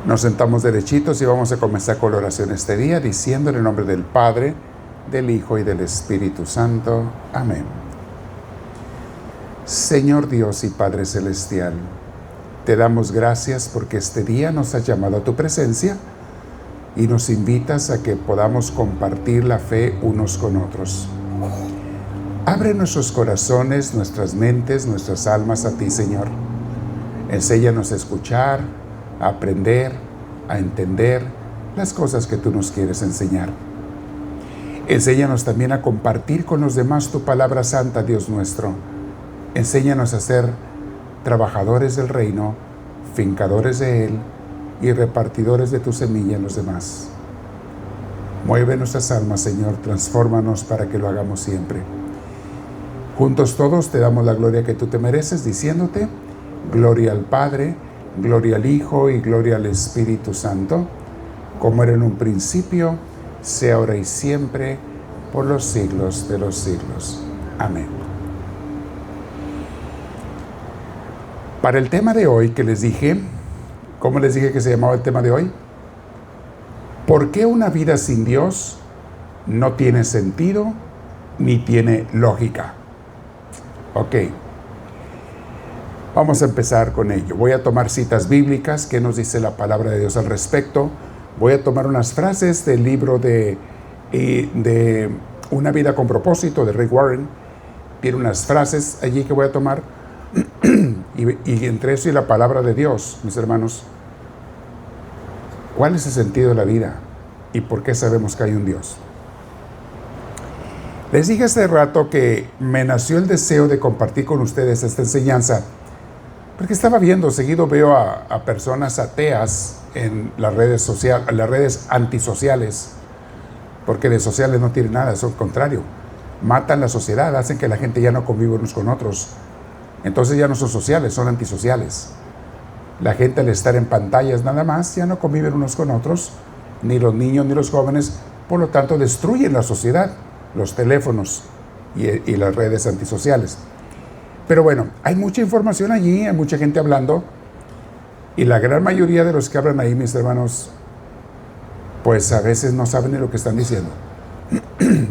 Nos sentamos derechitos y vamos a comenzar con la oración este día, diciendo en el nombre del Padre, del Hijo y del Espíritu Santo. Amén. Señor Dios y Padre Celestial, te damos gracias porque este día nos has llamado a tu presencia y nos invitas a que podamos compartir la fe unos con otros. Abre nuestros corazones, nuestras mentes, nuestras almas a ti, Señor. Enséñanos a escuchar, a aprender, a entender las cosas que tú nos quieres enseñar. Enséñanos también a compartir con los demás tu palabra santa, Dios nuestro. Enséñanos a ser trabajadores del reino, fincadores de él y repartidores de tu semilla en los demás. Mueve nuestras almas, Señor, transfórmanos para que lo hagamos siempre. Juntos todos te damos la gloria que tú te mereces, diciéndote: gloria al Padre, gloria al Hijo y gloria al Espíritu Santo, como era en un principio, sea ahora y siempre, por los siglos de los siglos. Amén. Para el tema de hoy que les dije, ¿cómo les dije que se llamaba el tema de hoy? ¿Por qué una vida sin Dios no tiene sentido ni tiene lógica? Ok. Vamos a empezar con ello. Voy a tomar citas bíblicas que nos dice la palabra de Dios al respecto. Voy a tomar unas frases del libro de Una vida con propósito de Rick Warren. Tiene unas frases allí que voy a tomar. y entre eso y la palabra de Dios, mis hermanos, ¿cuál es el sentido de la vida? ¿Y por qué sabemos que hay un Dios? Les dije hace rato que me nació el deseo de compartir con ustedes esta enseñanza, porque estaba viendo, seguido veo a personas ateas en las redes sociales, las redes antisociales, porque de sociales no tienen nada, es lo contrario. Matan la sociedad, hacen que la gente ya no conviva unos con otros. Entonces ya no son sociales, son antisociales. La gente al estar en pantallas nada más, ya no conviven unos con otros, ni los niños ni los jóvenes, por lo tanto destruyen la sociedad, los teléfonos y las redes antisociales. Pero bueno, hay mucha información allí, hay mucha gente hablando, y la gran mayoría de los que hablan ahí, mis hermanos, pues a veces no saben ni lo que están diciendo.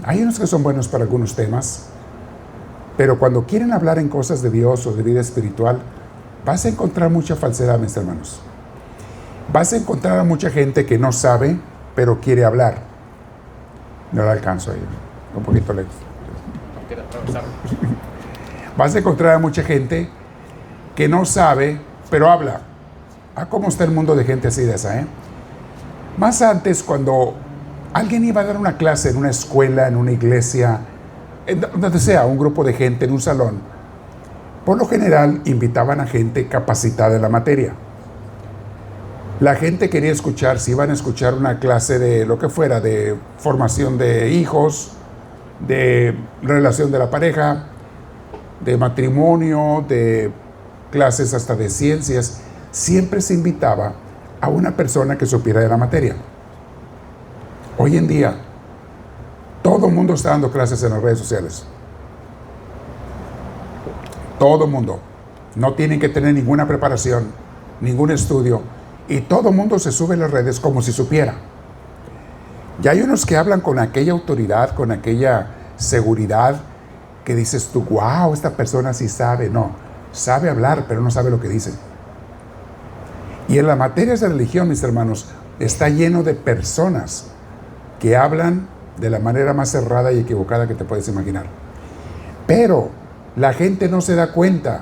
Hay unos que son buenos para algunos temas, pero cuando quieren hablar en cosas de Dios o de vida espiritual, vas a encontrar mucha falsedad, mis hermanos. Vas a encontrar a mucha gente que no sabe, pero quiere hablar. No la alcanzo ahí, un poquito lejos. Vas a encontrar a mucha gente que no sabe, pero habla. ¿Cómo está el mundo de gente así de esa, Más antes, cuando alguien iba a dar una clase en una escuela, en una iglesia, donde sea, un grupo de gente en un salón, por lo general invitaban a gente capacitada en la materia. La gente quería escuchar, si iban a escuchar una clase de lo que fuera, de formación de hijos, de relación de la pareja, de matrimonio, de clases hasta de ciencias, siempre se invitaba a una persona que supiera de la materia. Hoy en día, todo el mundo está dando clases en las redes sociales. Todo el mundo. No tienen que tener ninguna preparación, ningún estudio. Y todo el mundo se sube a las redes como si supiera. Y hay unos que hablan con aquella autoridad, con aquella seguridad, que dices tú, wow, esta persona sí sabe. No, sabe hablar, pero no sabe lo que dice. Y en las materias de religión, mis hermanos, está lleno de personas que hablan de la manera más errada y equivocada que te puedes imaginar. Pero la gente no se da cuenta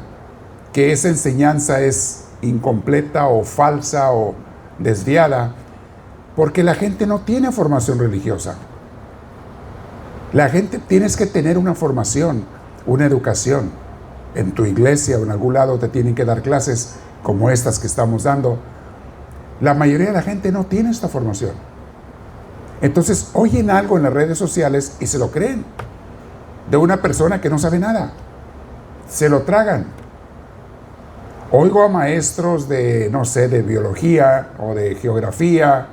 que esa enseñanza es incompleta o falsa o desviada, porque la gente no tiene formación religiosa. La gente, tienes que tener una formación, una educación. En tu iglesia o en algún lado te tienen que dar clases como estas que estamos dando. La mayoría de la gente no tiene esta formación. Entonces oyen algo en las redes sociales y se lo creen, de una persona que no sabe nada. Se lo tragan. Oigo a maestros de, no sé, de biología o de geografía,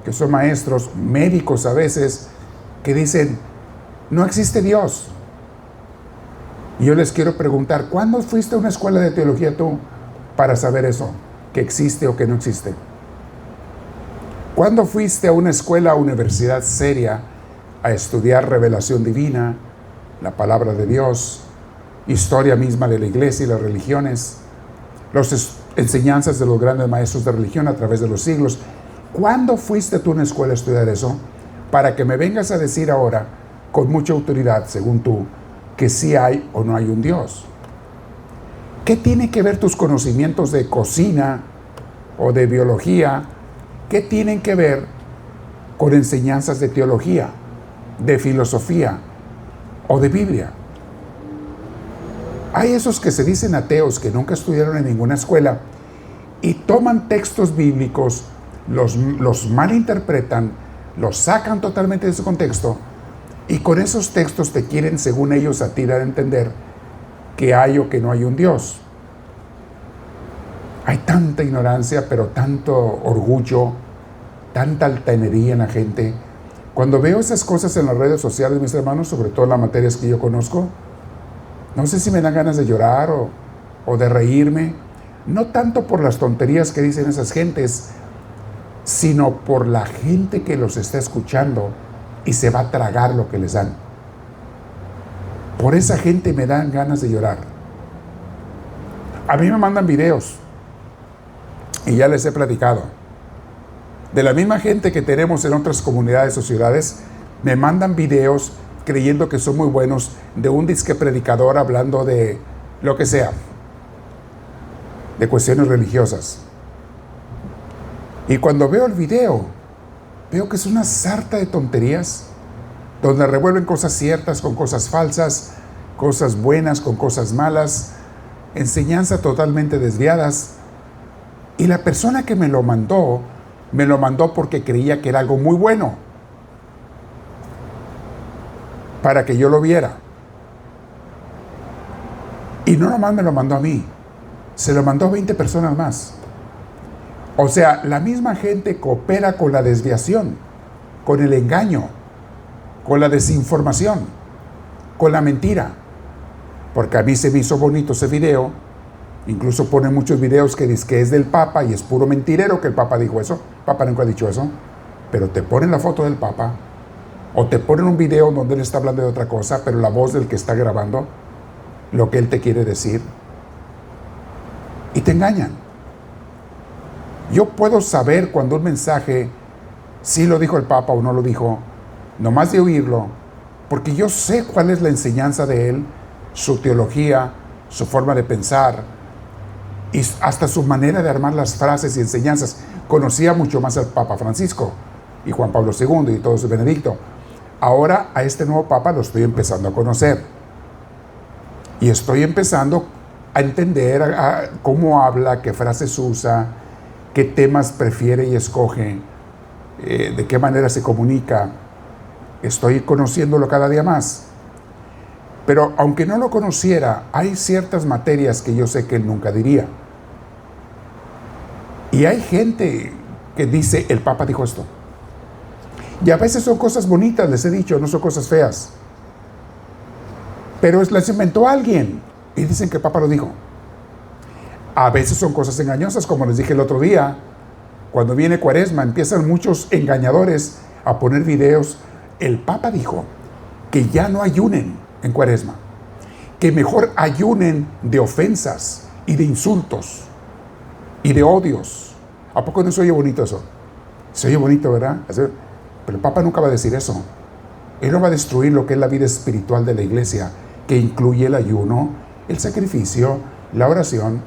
que son maestros médicos a veces, que dicen, no existe Dios. Y yo les quiero preguntar, ¿cuándo fuiste a una escuela de teología tú para saber eso? Que existe o que no existe. ¿Cuándo fuiste a una escuela o universidad seria a estudiar revelación divina, la palabra de Dios, historia misma de la iglesia y las religiones, las enseñanzas de los grandes maestros de religión a través de los siglos? ¿Cuándo fuiste tú a una escuela a estudiar eso? Para que me vengas a decir ahora, con mucha autoridad, según tú, que sí hay o no hay un Dios. ¿Qué tiene que ver tus conocimientos de cocina o de biología? ¿Qué tienen que ver con enseñanzas de teología, de filosofía o de Biblia? Hay esos que se dicen ateos, que nunca estudiaron en ninguna escuela y toman textos bíblicos, los malinterpretan, los sacan totalmente de su contexto y con esos textos te quieren, según ellos, a ti dar a entender que hay o que no hay un Dios. Hay tanta ignorancia, pero tanto orgullo, tanta altanería en la gente. Cuando veo esas cosas en las redes sociales, mis hermanos, sobre todo en las materias que yo conozco, no sé si me dan ganas de llorar o de reírme, no tanto por las tonterías que dicen esas gentes, sino por la gente que los está escuchando y se va a tragar lo que les dan. Por esa gente me dan ganas de llorar. A mí me mandan videos y ya les he platicado. De la misma gente que tenemos en otras comunidades o ciudades, me mandan videos creyendo que son muy buenos, de un disque predicador hablando de lo que sea, de cuestiones religiosas. Y cuando veo el video, veo que es una sarta de tonterías, donde revuelven cosas ciertas con cosas falsas, cosas buenas con cosas malas, enseñanzas totalmente desviadas. Y la persona que me lo mandó porque creía que era algo muy bueno, para que yo lo viera. Y no nomás me lo mandó a mí, se lo mandó a 20 personas más. O sea, la misma gente coopera con la desviación, con el engaño, con la desinformación, con la mentira. Porque a mí se me hizo bonito ese video. Incluso pone muchos videos que dicen que es del Papa y es puro mentirero que el Papa dijo eso. El Papa nunca ha dicho eso. Pero te ponen la foto del Papa o te ponen un video donde él está hablando de otra cosa, pero la voz del que está grabando lo que él te quiere decir. Y te engañan. Yo puedo saber cuando un mensaje sí lo dijo el Papa o no lo dijo, nomás de oírlo, porque yo sé cuál es la enseñanza de él, su teología, su forma de pensar y hasta su manera de armar las frases y enseñanzas. Conocía mucho más al Papa Francisco y Juan Pablo II y todo ese Benedicto. Ahora a este nuevo Papa lo estoy empezando a conocer y estoy empezando a entender cómo habla, qué frases usa, qué temas prefiere y escoge, de qué manera se comunica. Estoy conociéndolo cada día más. Pero aunque no lo conociera, hay ciertas materias que yo sé que él nunca diría. Y hay gente que dice, el Papa dijo esto. Y a veces son cosas bonitas, les he dicho, no son cosas feas. Pero las inventó alguien y dicen que el Papa lo dijo. A veces son cosas engañosas, como les dije el otro día. Cuando viene Cuaresma, empiezan muchos engañadores a poner videos. El Papa dijo que ya no ayunen en Cuaresma, que mejor ayunen de ofensas y de insultos y de odios. ¿A poco no se oye bonito eso? Se oye bonito, ¿verdad? Pero el Papa nunca va a decir eso. Él no va a destruir lo que es la vida espiritual de la iglesia, que incluye el ayuno, el sacrificio, la oración.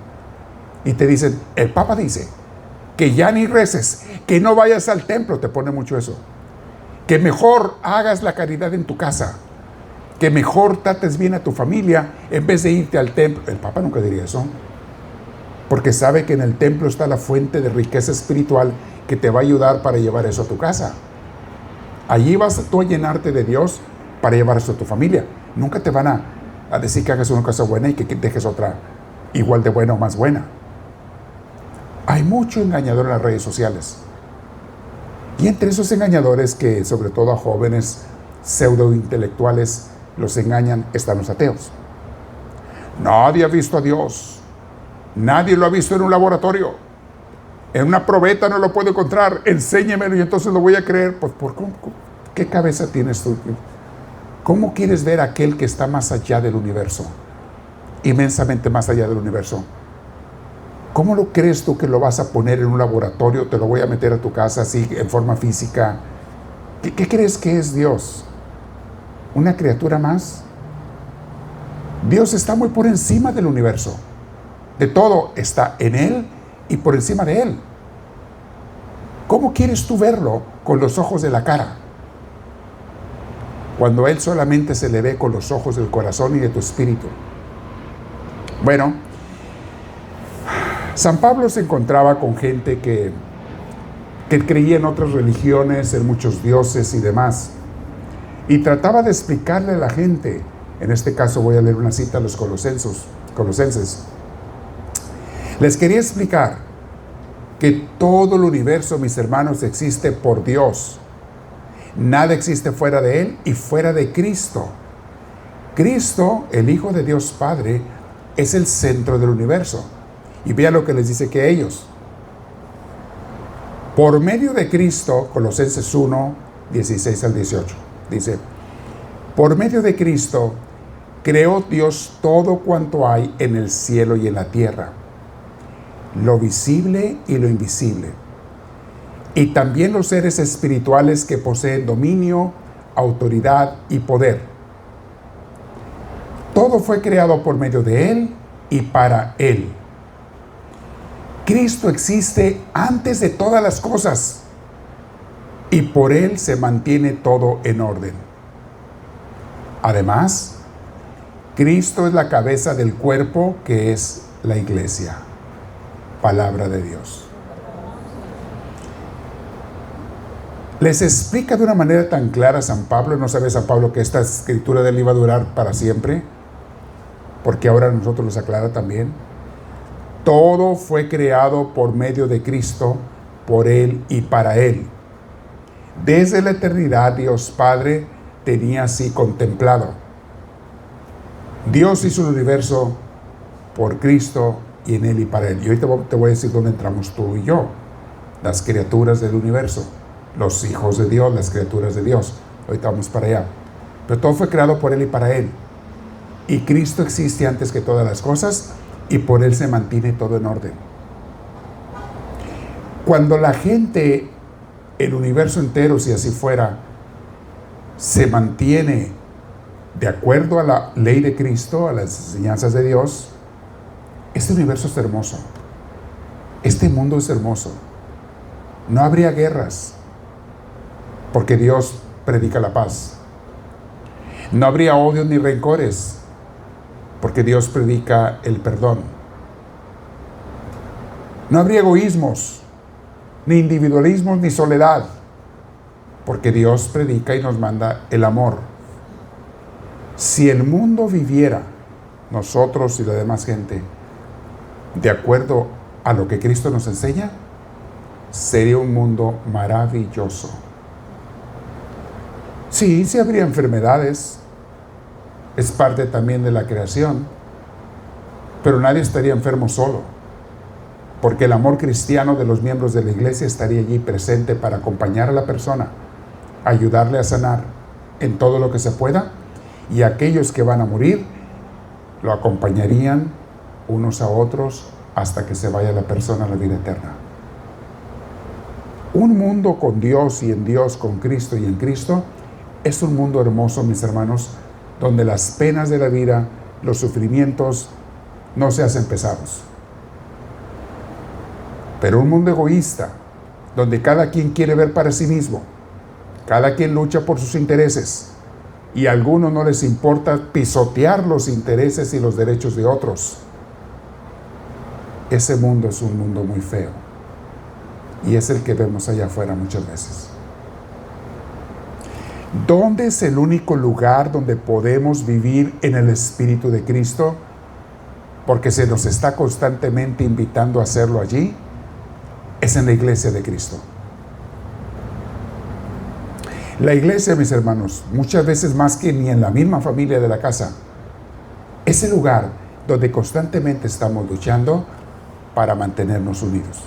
Y te dicen, el Papa dice que ya ni reces, que no vayas al templo, te pone mucho eso. Que mejor hagas la caridad en tu casa, que mejor trates bien a tu familia en vez de irte al templo. El Papa nunca diría eso, porque sabe que en el templo está la fuente de riqueza espiritual que te va a ayudar para llevar eso a tu casa. Allí vas tú a llenarte de Dios para llevar eso a tu familia. Nunca te van a decir que hagas una cosa buena y que dejes otra igual de buena o más buena. Hay mucho engañador en las redes sociales. Y entre esos engañadores, que sobre todo a jóvenes pseudointelectuales los engañan, están los ateos. Nadie ha visto a Dios. Nadie lo ha visto en un laboratorio. En una probeta no lo puedo encontrar, enséñemelo y entonces lo voy a creer. Pues, ¿qué cabeza tienes tú? ¿Cómo quieres ver a aquel que está más allá del universo? Inmensamente más allá del universo. ¿Cómo lo crees tú que lo vas a poner en un laboratorio? Te lo voy a meter a tu casa así en forma física. ¿Qué crees que es Dios? ¿Una criatura más? Dios está muy por encima del universo. De todo está en Él y por encima de Él. ¿Cómo quieres tú verlo con los ojos de la cara? Cuando Él solamente se le ve con los ojos del corazón y de tu espíritu. Bueno, San Pablo se encontraba con gente que creía en otras religiones, en muchos dioses y demás. Y trataba de explicarle a la gente, en este caso voy a leer una cita a los colosenses. Les quería explicar que todo el universo, mis hermanos, existe por Dios. Nada existe fuera de Él y fuera de Cristo. Cristo, el Hijo de Dios Padre, es el centro del universo. Y vean lo que les dice que ellos. Por medio de Cristo, Colosenses 1, 16 al 18, dice, por medio de Cristo creó Dios todo cuanto hay en el cielo y en la tierra, lo visible y lo invisible, y también los seres espirituales que poseen dominio, autoridad y poder. Todo fue creado por medio de Él y para Él. Cristo existe antes de todas las cosas y por Él se mantiene todo en orden. Además, Cristo es la cabeza del cuerpo que es la iglesia. Palabra de Dios. Les explica de una manera tan clara San Pablo. ¿No sabe San Pablo que esta escritura de él iba a durar para siempre? Porque ahora nosotros nos aclara también. Todo fue creado por medio de Cristo, por Él y para Él. Desde la eternidad Dios Padre tenía así contemplado. Dios hizo el universo por Cristo y en Él y para Él. Y hoy te voy a decir dónde entramos tú y yo. Las criaturas del universo. Los hijos de Dios, las criaturas de Dios. Ahorita vamos para allá. Pero todo fue creado por Él y para Él. Y Cristo existe antes que todas las cosas y por Él se mantiene todo en orden. Cuando la gente, el universo entero, si así fuera, se mantiene de acuerdo a la ley de Cristo, a las enseñanzas de Dios, este universo es hermoso. Este mundo es hermoso. No habría guerras, porque Dios predica la paz. No habría odios ni rencores, porque Dios predica el perdón. No habría egoísmos, ni individualismos, ni soledad, porque Dios predica y nos manda el amor. Si el mundo viviera, nosotros y la demás gente, de acuerdo a lo que Cristo nos enseña, sería un mundo maravilloso. Sí habría enfermedades, es parte también de la creación, pero nadie estaría enfermo solo, porque el amor cristiano de los miembros de la iglesia estaría allí presente para acompañar a la persona, ayudarle a sanar en todo lo que se pueda, y aquellos que van a morir lo acompañarían unos a otros hasta que se vaya la persona a la vida eterna. Un mundo con Dios y en Dios, con Cristo y en Cristo, es un mundo hermoso, mis hermanos, donde las penas de la vida, los sufrimientos, no se hacen pesados. Pero un mundo egoísta, donde cada quien quiere ver para sí mismo, cada quien lucha por sus intereses, y a algunos no les importa pisotear los intereses y los derechos de otros. Ese mundo es un mundo muy feo, y es el que vemos allá afuera muchas veces. ¿Dónde es el único lugar donde podemos vivir en el Espíritu de Cristo? Porque se nos está constantemente invitando a hacerlo allí. Es en la iglesia de Cristo. La iglesia, mis hermanos, muchas veces más que ni en la misma familia de la casa, es el lugar donde constantemente estamos luchando para mantenernos unidos.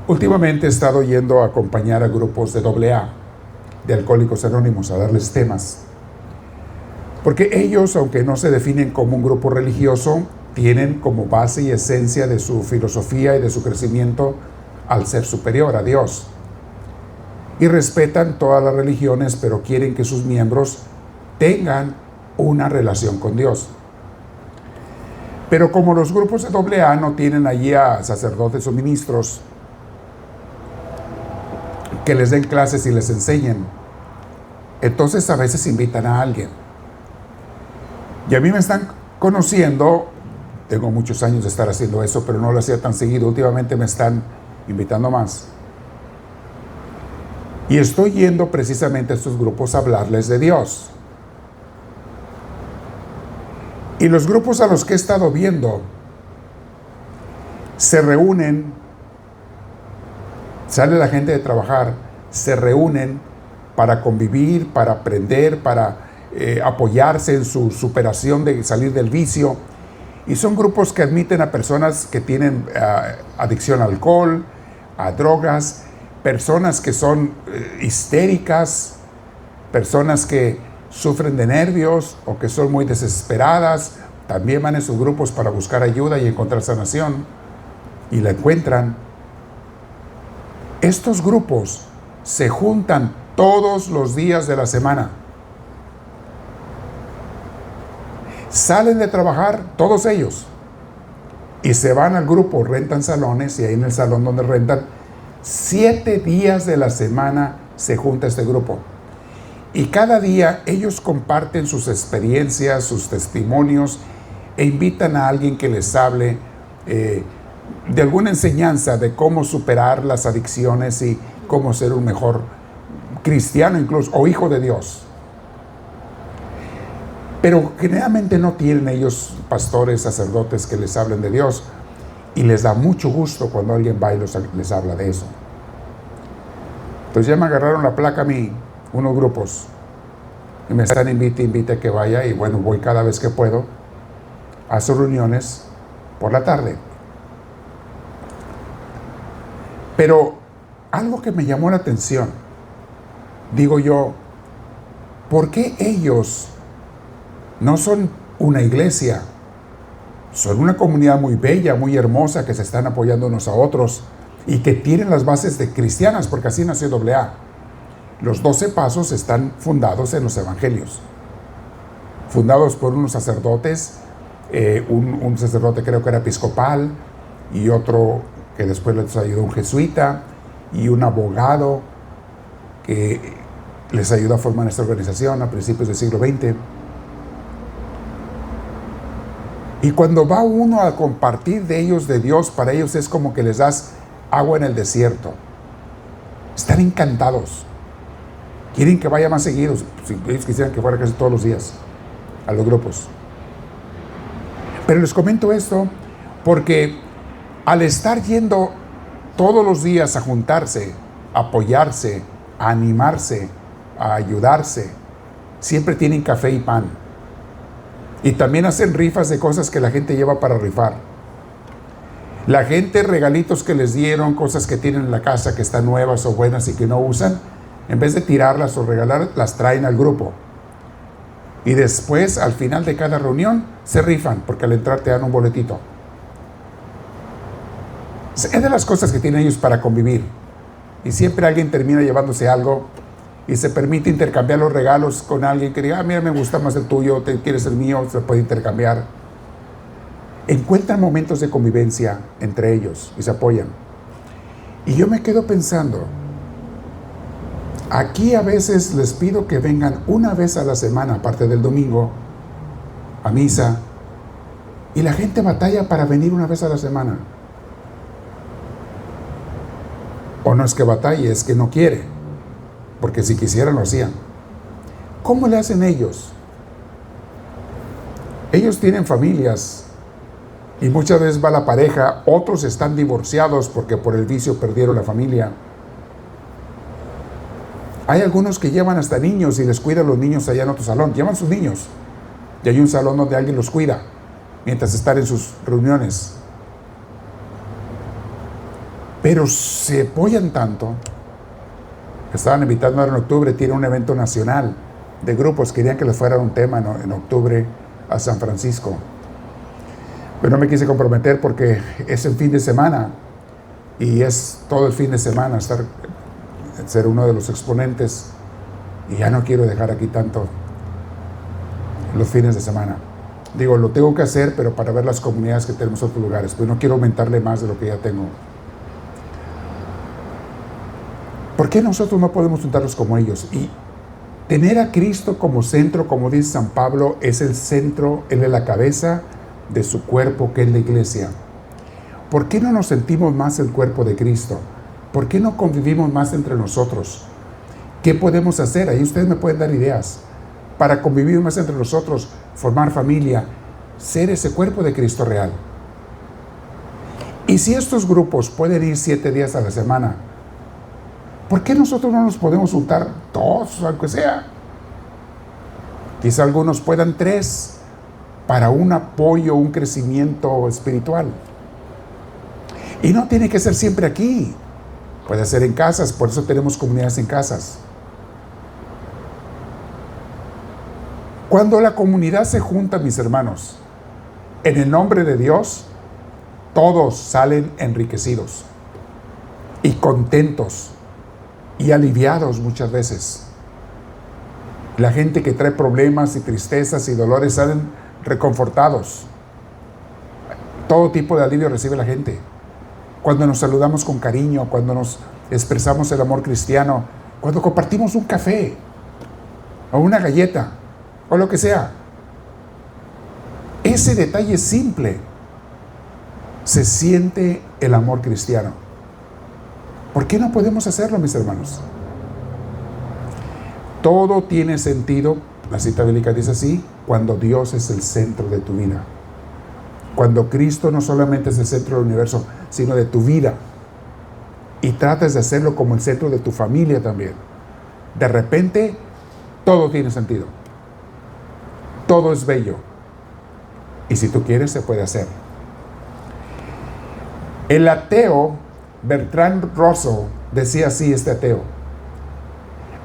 Últimamente he estado yendo a acompañar a grupos de AA, de Alcohólicos Anónimos, a darles temas. Porque ellos, aunque no se definen como un grupo religioso, tienen como base y esencia de su filosofía y de su crecimiento al ser superior, a Dios. Y respetan todas las religiones, pero quieren que sus miembros tengan una relación con Dios. Pero como los grupos de AA no tienen allí a sacerdotes o ministros que les den clases y les enseñen, entonces a veces invitan a alguien. Y a mí me están conociendo, tengo muchos años de estar haciendo eso, pero no lo hacía tan seguido. Últimamente me están invitando más. Y estoy yendo precisamente a estos grupos a hablarles de Dios. Y los grupos a los que he estado viendo se reúnen, sale la gente de trabajar, se reúnen para convivir, para aprender, para apoyarse en su superación de salir del vicio. Y son grupos que admiten a personas que tienen adicción al alcohol, a drogas, personas que son histéricas, personas que sufren de nervios o que son muy desesperadas. También van a esos grupos para buscar ayuda y encontrar sanación, y la encuentran. Estos grupos se juntan todos los días de la semana. Salen de trabajar todos ellos y se van al grupo, rentan salones, y ahí en el salón donde rentan, 7 días de la semana se junta este grupo. Y cada día ellos comparten sus experiencias, sus testimonios, e invitan a alguien que les hable de alguna enseñanza de cómo superar las adicciones y cómo ser un mejor cristiano incluso, o hijo de Dios. Pero generalmente no tienen ellos pastores, sacerdotes que les hablen de Dios, y les da mucho gusto cuando alguien va y les habla de eso. Entonces ya me agarraron la placa a mí, unos grupos, y me están invite a que vaya, y bueno, voy cada vez que puedo a sus reuniones por la tarde. Pero algo que me llamó la atención, digo yo, ¿por qué ellos no son una iglesia? Son una comunidad muy bella, muy hermosa, que se están apoyando unos a otros y que tienen las bases de cristianas, porque así nació AA. Los 12 pasos están fundados en los evangelios, fundados por unos sacerdotes, un sacerdote creo que era episcopal, y otro que después les ayudó, un jesuita, y un abogado que les ayudó a formar esta organización a principios del siglo XX. Y cuando va uno a compartir de ellos, de Dios, para ellos es como que les das agua en el desierto. Están encantados. Quieren que vaya más seguido. Si ellos quisieran que fuera casi todos los días a los grupos. Pero les comento esto porque al estar yendo todos los días a juntarse, a apoyarse, a animarse, a ayudarse, siempre tienen café y pan. Y también hacen rifas de cosas que la gente lleva para rifar. La gente, regalitos que les dieron, cosas que tienen en la casa que están nuevas o buenas y que no usan, en vez de tirarlas o regalar, las traen al grupo. Y después, al final de cada reunión, se rifan, porque al entrar te dan un boletito. Es de las cosas que tienen ellos para convivir. Y siempre alguien termina llevándose algo y se permite intercambiar los regalos con alguien que diga, mira, me gusta más el tuyo, te quieres el mío, se puede intercambiar. Encuentran momentos de convivencia entre ellos y se apoyan. Y yo me quedo pensando, aquí a veces les pido que vengan una vez a la semana, aparte del domingo, a misa, y la gente batalla para venir una vez a la semana. O no es que batalle, es que no quiere, porque si quisieran lo hacían. ¿Cómo le hacen ellos? Ellos tienen familias y muchas veces va la pareja, otros están divorciados porque por el vicio perdieron la familia. Hay algunos que llevan hasta niños y les cuidan los niños allá en otro salón, llevan sus niños y hay un salón donde alguien los cuida mientras están en sus reuniones. Pero se apoyan tanto. Estaban invitando ahora en octubre, tiene un evento nacional de grupos, querían que les fuera un tema en octubre a San Francisco. Pero no me quise comprometer porque es el fin de semana y es todo el fin de semana ser uno de los exponentes, y ya no quiero dejar aquí tanto los fines de semana. Digo, lo tengo que hacer, pero para ver las comunidades que tenemos en otros lugares, pues no quiero aumentarle más de lo que ya tengo. ¿Por qué nosotros no podemos juntarnos como ellos? Y tener a Cristo como centro, como dice San Pablo, es el centro, Él es la cabeza de su cuerpo, que es la iglesia. ¿Por qué no nos sentimos más el cuerpo de Cristo? ¿Por qué no convivimos más entre nosotros? ¿Qué podemos hacer? Ahí ustedes me pueden dar ideas para convivir más entre nosotros, formar familia, ser ese cuerpo de Cristo real. Y si estos grupos pueden ir 7 días a la semana, ¿por qué nosotros no nos podemos juntar todos, aunque sea? Quizá algunos puedan 3 para un apoyo, un crecimiento espiritual. Y no tiene que ser siempre aquí. Puede ser en casas, por eso tenemos comunidades en casas. Cuando la comunidad se junta, mis hermanos, en el nombre de Dios, todos salen enriquecidos y contentos y aliviados muchas veces. La gente que trae problemas y tristezas y dolores salen reconfortados. Todo tipo de alivio recibe la gente. Cuando nos saludamos con cariño, cuando nos expresamos el amor cristiano, cuando compartimos un café o una galleta o lo que sea. Ese detalle simple, se siente el amor cristiano. ¿Por qué no podemos hacerlo, mis hermanos? Todo tiene sentido, la cita bíblica dice así, cuando Dios es el centro de tu vida. Cuando Cristo no solamente es el centro del universo, sino de tu vida. Y tratas de hacerlo como el centro de tu familia también. De repente, todo tiene sentido. Todo es bello. Y si tú quieres, se puede hacer. El ateo, Bertrand Russell, decía así, este ateo: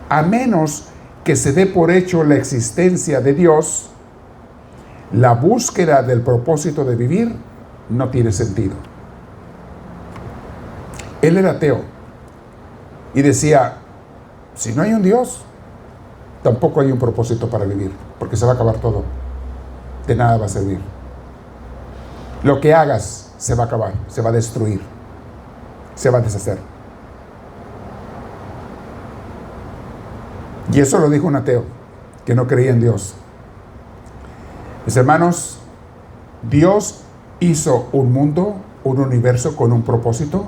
a menos que se dé por hecho la existencia de Dios, la búsqueda del propósito de vivir no tiene sentido. Él era ateo y decía, si no hay un Dios, tampoco hay un propósito para vivir, porque se va a acabar todo. De nada va a servir. Lo que hagas se va a acabar, se va a destruir, se va a deshacer. Y eso lo dijo un ateo que no creía en Dios. Mis hermanos, Dios hizo un mundo, un universo con un propósito,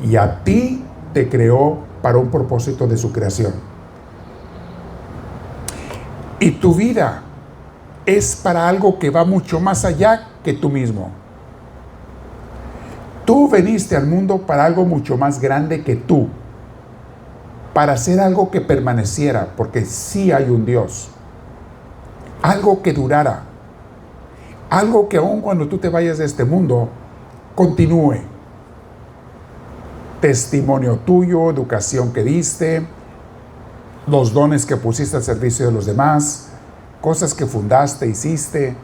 y a ti te creó para un propósito de su creación. Y tu vida es para algo que va mucho más allá que tú mismo. Tú veniste al mundo para algo mucho más grande que tú, para hacer algo que permaneciera, porque sí hay un Dios. Algo que durara, algo que aun cuando tú te vayas de este mundo, continúe. Testimonio tuyo, educación que diste, los dones que pusiste al servicio de los demás, cosas que fundaste, hiciste,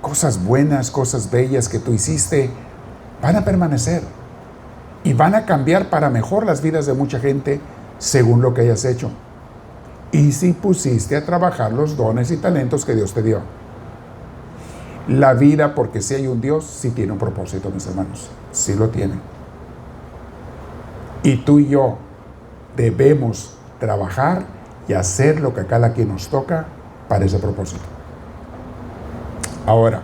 cosas buenas, cosas bellas que tú hiciste, van a permanecer y van a cambiar para mejor las vidas de mucha gente según lo que hayas hecho. Y si pusiste a trabajar los dones y talentos que Dios te dio. La vida, porque si hay un Dios, sí tiene un propósito, mis hermanos. Sí lo tiene. Y tú y yo debemos trabajar y hacer lo que a cada quien nos toca para ese propósito. Ahora,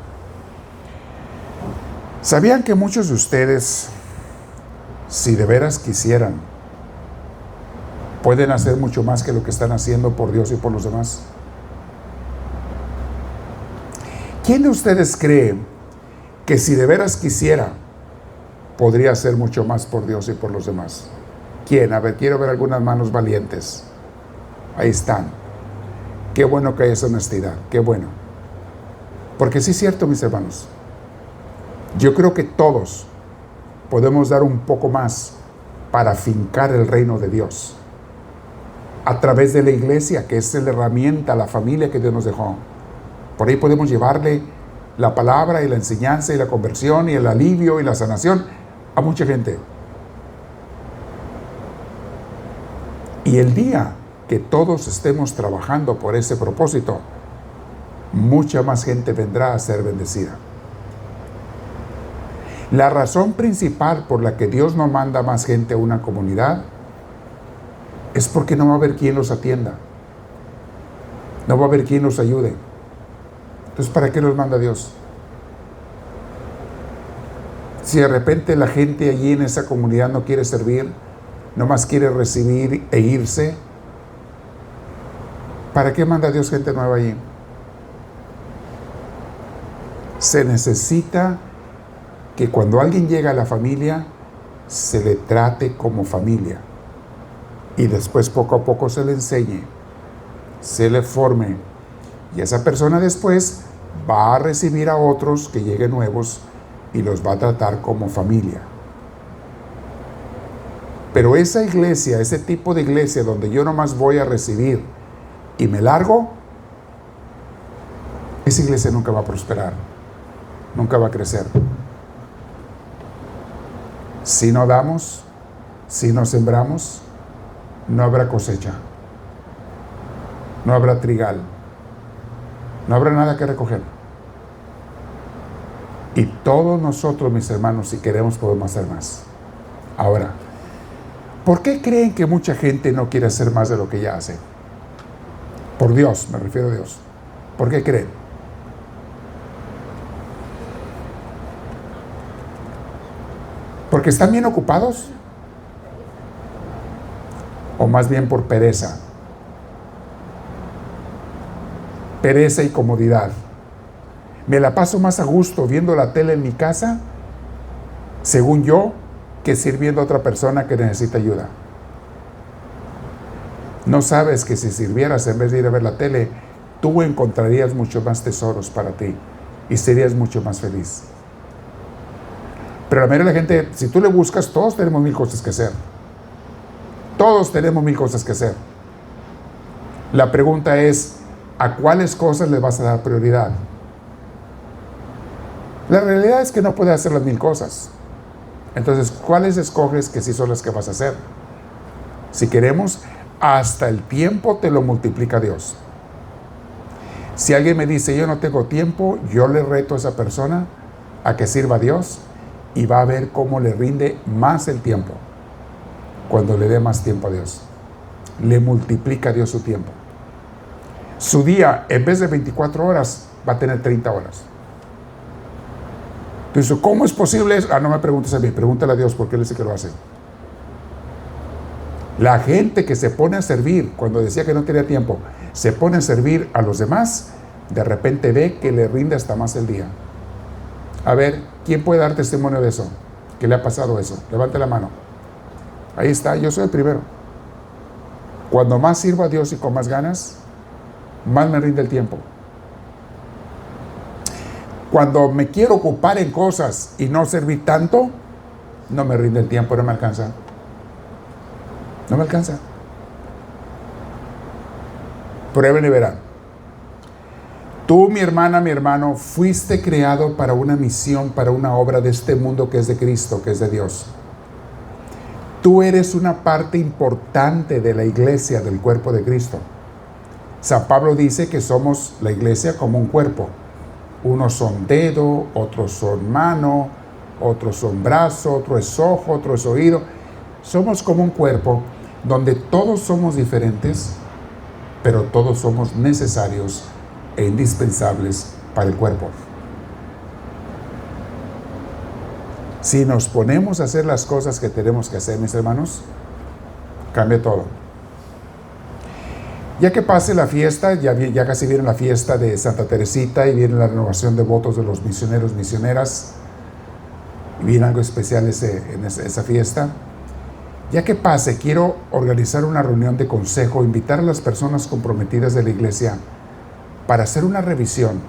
¿sabían que muchos de ustedes, si de veras quisieran, pueden hacer mucho más que lo que están haciendo por Dios y por los demás? ¿Quién de ustedes cree que si de veras quisiera, podría hacer mucho más por Dios y por los demás? ¿Quién? A ver, quiero ver algunas manos valientes. Ahí están. Qué bueno que hay esa honestidad, qué bueno. Porque sí es cierto, mis hermanos. Yo creo que todos podemos dar un poco más para fincar el reino de Dios a través de la iglesia, que es la herramienta, la familia que Dios nos dejó. Por ahí podemos llevarle la palabra y la enseñanza y la conversión y el alivio y la sanación a mucha gente. Y el día que todos estemos trabajando por ese propósito, mucha más gente vendrá a ser bendecida. La razón principal por la que Dios no manda más gente a una comunidad es porque no va a haber quien los atienda. No va a haber quien los ayude. Entonces, ¿para qué los manda Dios? Si de repente la gente allí en esa comunidad no quiere servir, nomás quiere recibir e irse, ¿para qué manda Dios gente nueva allí? Se necesita que cuando alguien llega a la familia, se le trate como familia. Y después poco a poco se le enseñe, se le forme. Y esa persona después va a recibir a otros que lleguen nuevos y los va a tratar como familia. Pero esa iglesia, ese tipo de iglesia donde yo nomás voy a recibir y me largo, esa iglesia nunca va a prosperar, nunca va a crecer. Si no damos, si no sembramos, no habrá cosecha, no habrá trigal, no habrá nada que recoger. Y todos nosotros, mis hermanos, si queremos, podemos hacer más. Ahora, ¿por qué creen que mucha gente no quiere hacer más de lo que ya hace? Por Dios, me refiero a Dios. ¿Por qué creen? ¿Porque están bien ocupados? ¿O más bien por pereza? Pereza y comodidad. Me la paso más a gusto viendo la tele en mi casa, según yo, que sirviendo a otra persona que necesita ayuda. No sabes que si sirvieras en vez de ir a ver la tele, tú encontrarías mucho más tesoros para ti y serías mucho más feliz. Pero la mayoría de la gente, si tú le buscas, todos tenemos mil cosas que hacer. Todos tenemos mil cosas que hacer. La pregunta es, ¿a cuáles cosas le vas a dar prioridad? La realidad es que no puedes hacer las mil cosas. Entonces, ¿cuáles escoges que sí son las que vas a hacer? Si queremos, hasta el tiempo te lo multiplica Dios. Si alguien me dice, yo no tengo tiempo, yo le reto a esa persona a que sirva a Dios y va a ver cómo le rinde más el tiempo cuando le dé más tiempo a Dios. Le multiplica a Dios su tiempo. Su día, en vez de 24 horas, va a tener 30 horas. Entonces, ¿cómo es posible eso? No me preguntes a mí, pregúntale a Dios porque Él es el que lo hace. La gente que se pone a servir, cuando decía que no tenía tiempo, se pone a servir a los demás, de repente ve que le rinde hasta más el día. A ver, ¿quién puede dar testimonio de eso? ¿Qué le ha pasado eso? Levante la mano. Ahí está, yo soy el primero. Cuando más sirvo a Dios y con más ganas, más me rinde el tiempo. Cuando me quiero ocupar en cosas y no servir tanto, no me rinde el tiempo, no me alcanza. No me alcanza. Prueben y verán. Tú, mi hermana, mi hermano, fuiste creado para una misión, para una obra de este mundo que es de Cristo, que es de Dios. Tú eres una parte importante de la iglesia, del cuerpo de Cristo. San Pablo dice que somos la iglesia como un cuerpo. Unos son dedo, otros son mano, otros son brazo, otro es ojo, otro es oído. Somos como un cuerpo donde todos somos diferentes, pero todos somos necesarios e indispensables para el cuerpo. Si nos ponemos a hacer las cosas que tenemos que hacer, mis hermanos, cambia todo. Ya que pase la fiesta, ya casi viene la fiesta de Santa Teresita y viene la renovación de votos de los misioneros, misioneras, y viene algo especial en esa fiesta. Ya que pase, quiero organizar una reunión de consejo, invitar a las personas comprometidas de la iglesia para hacer una revisión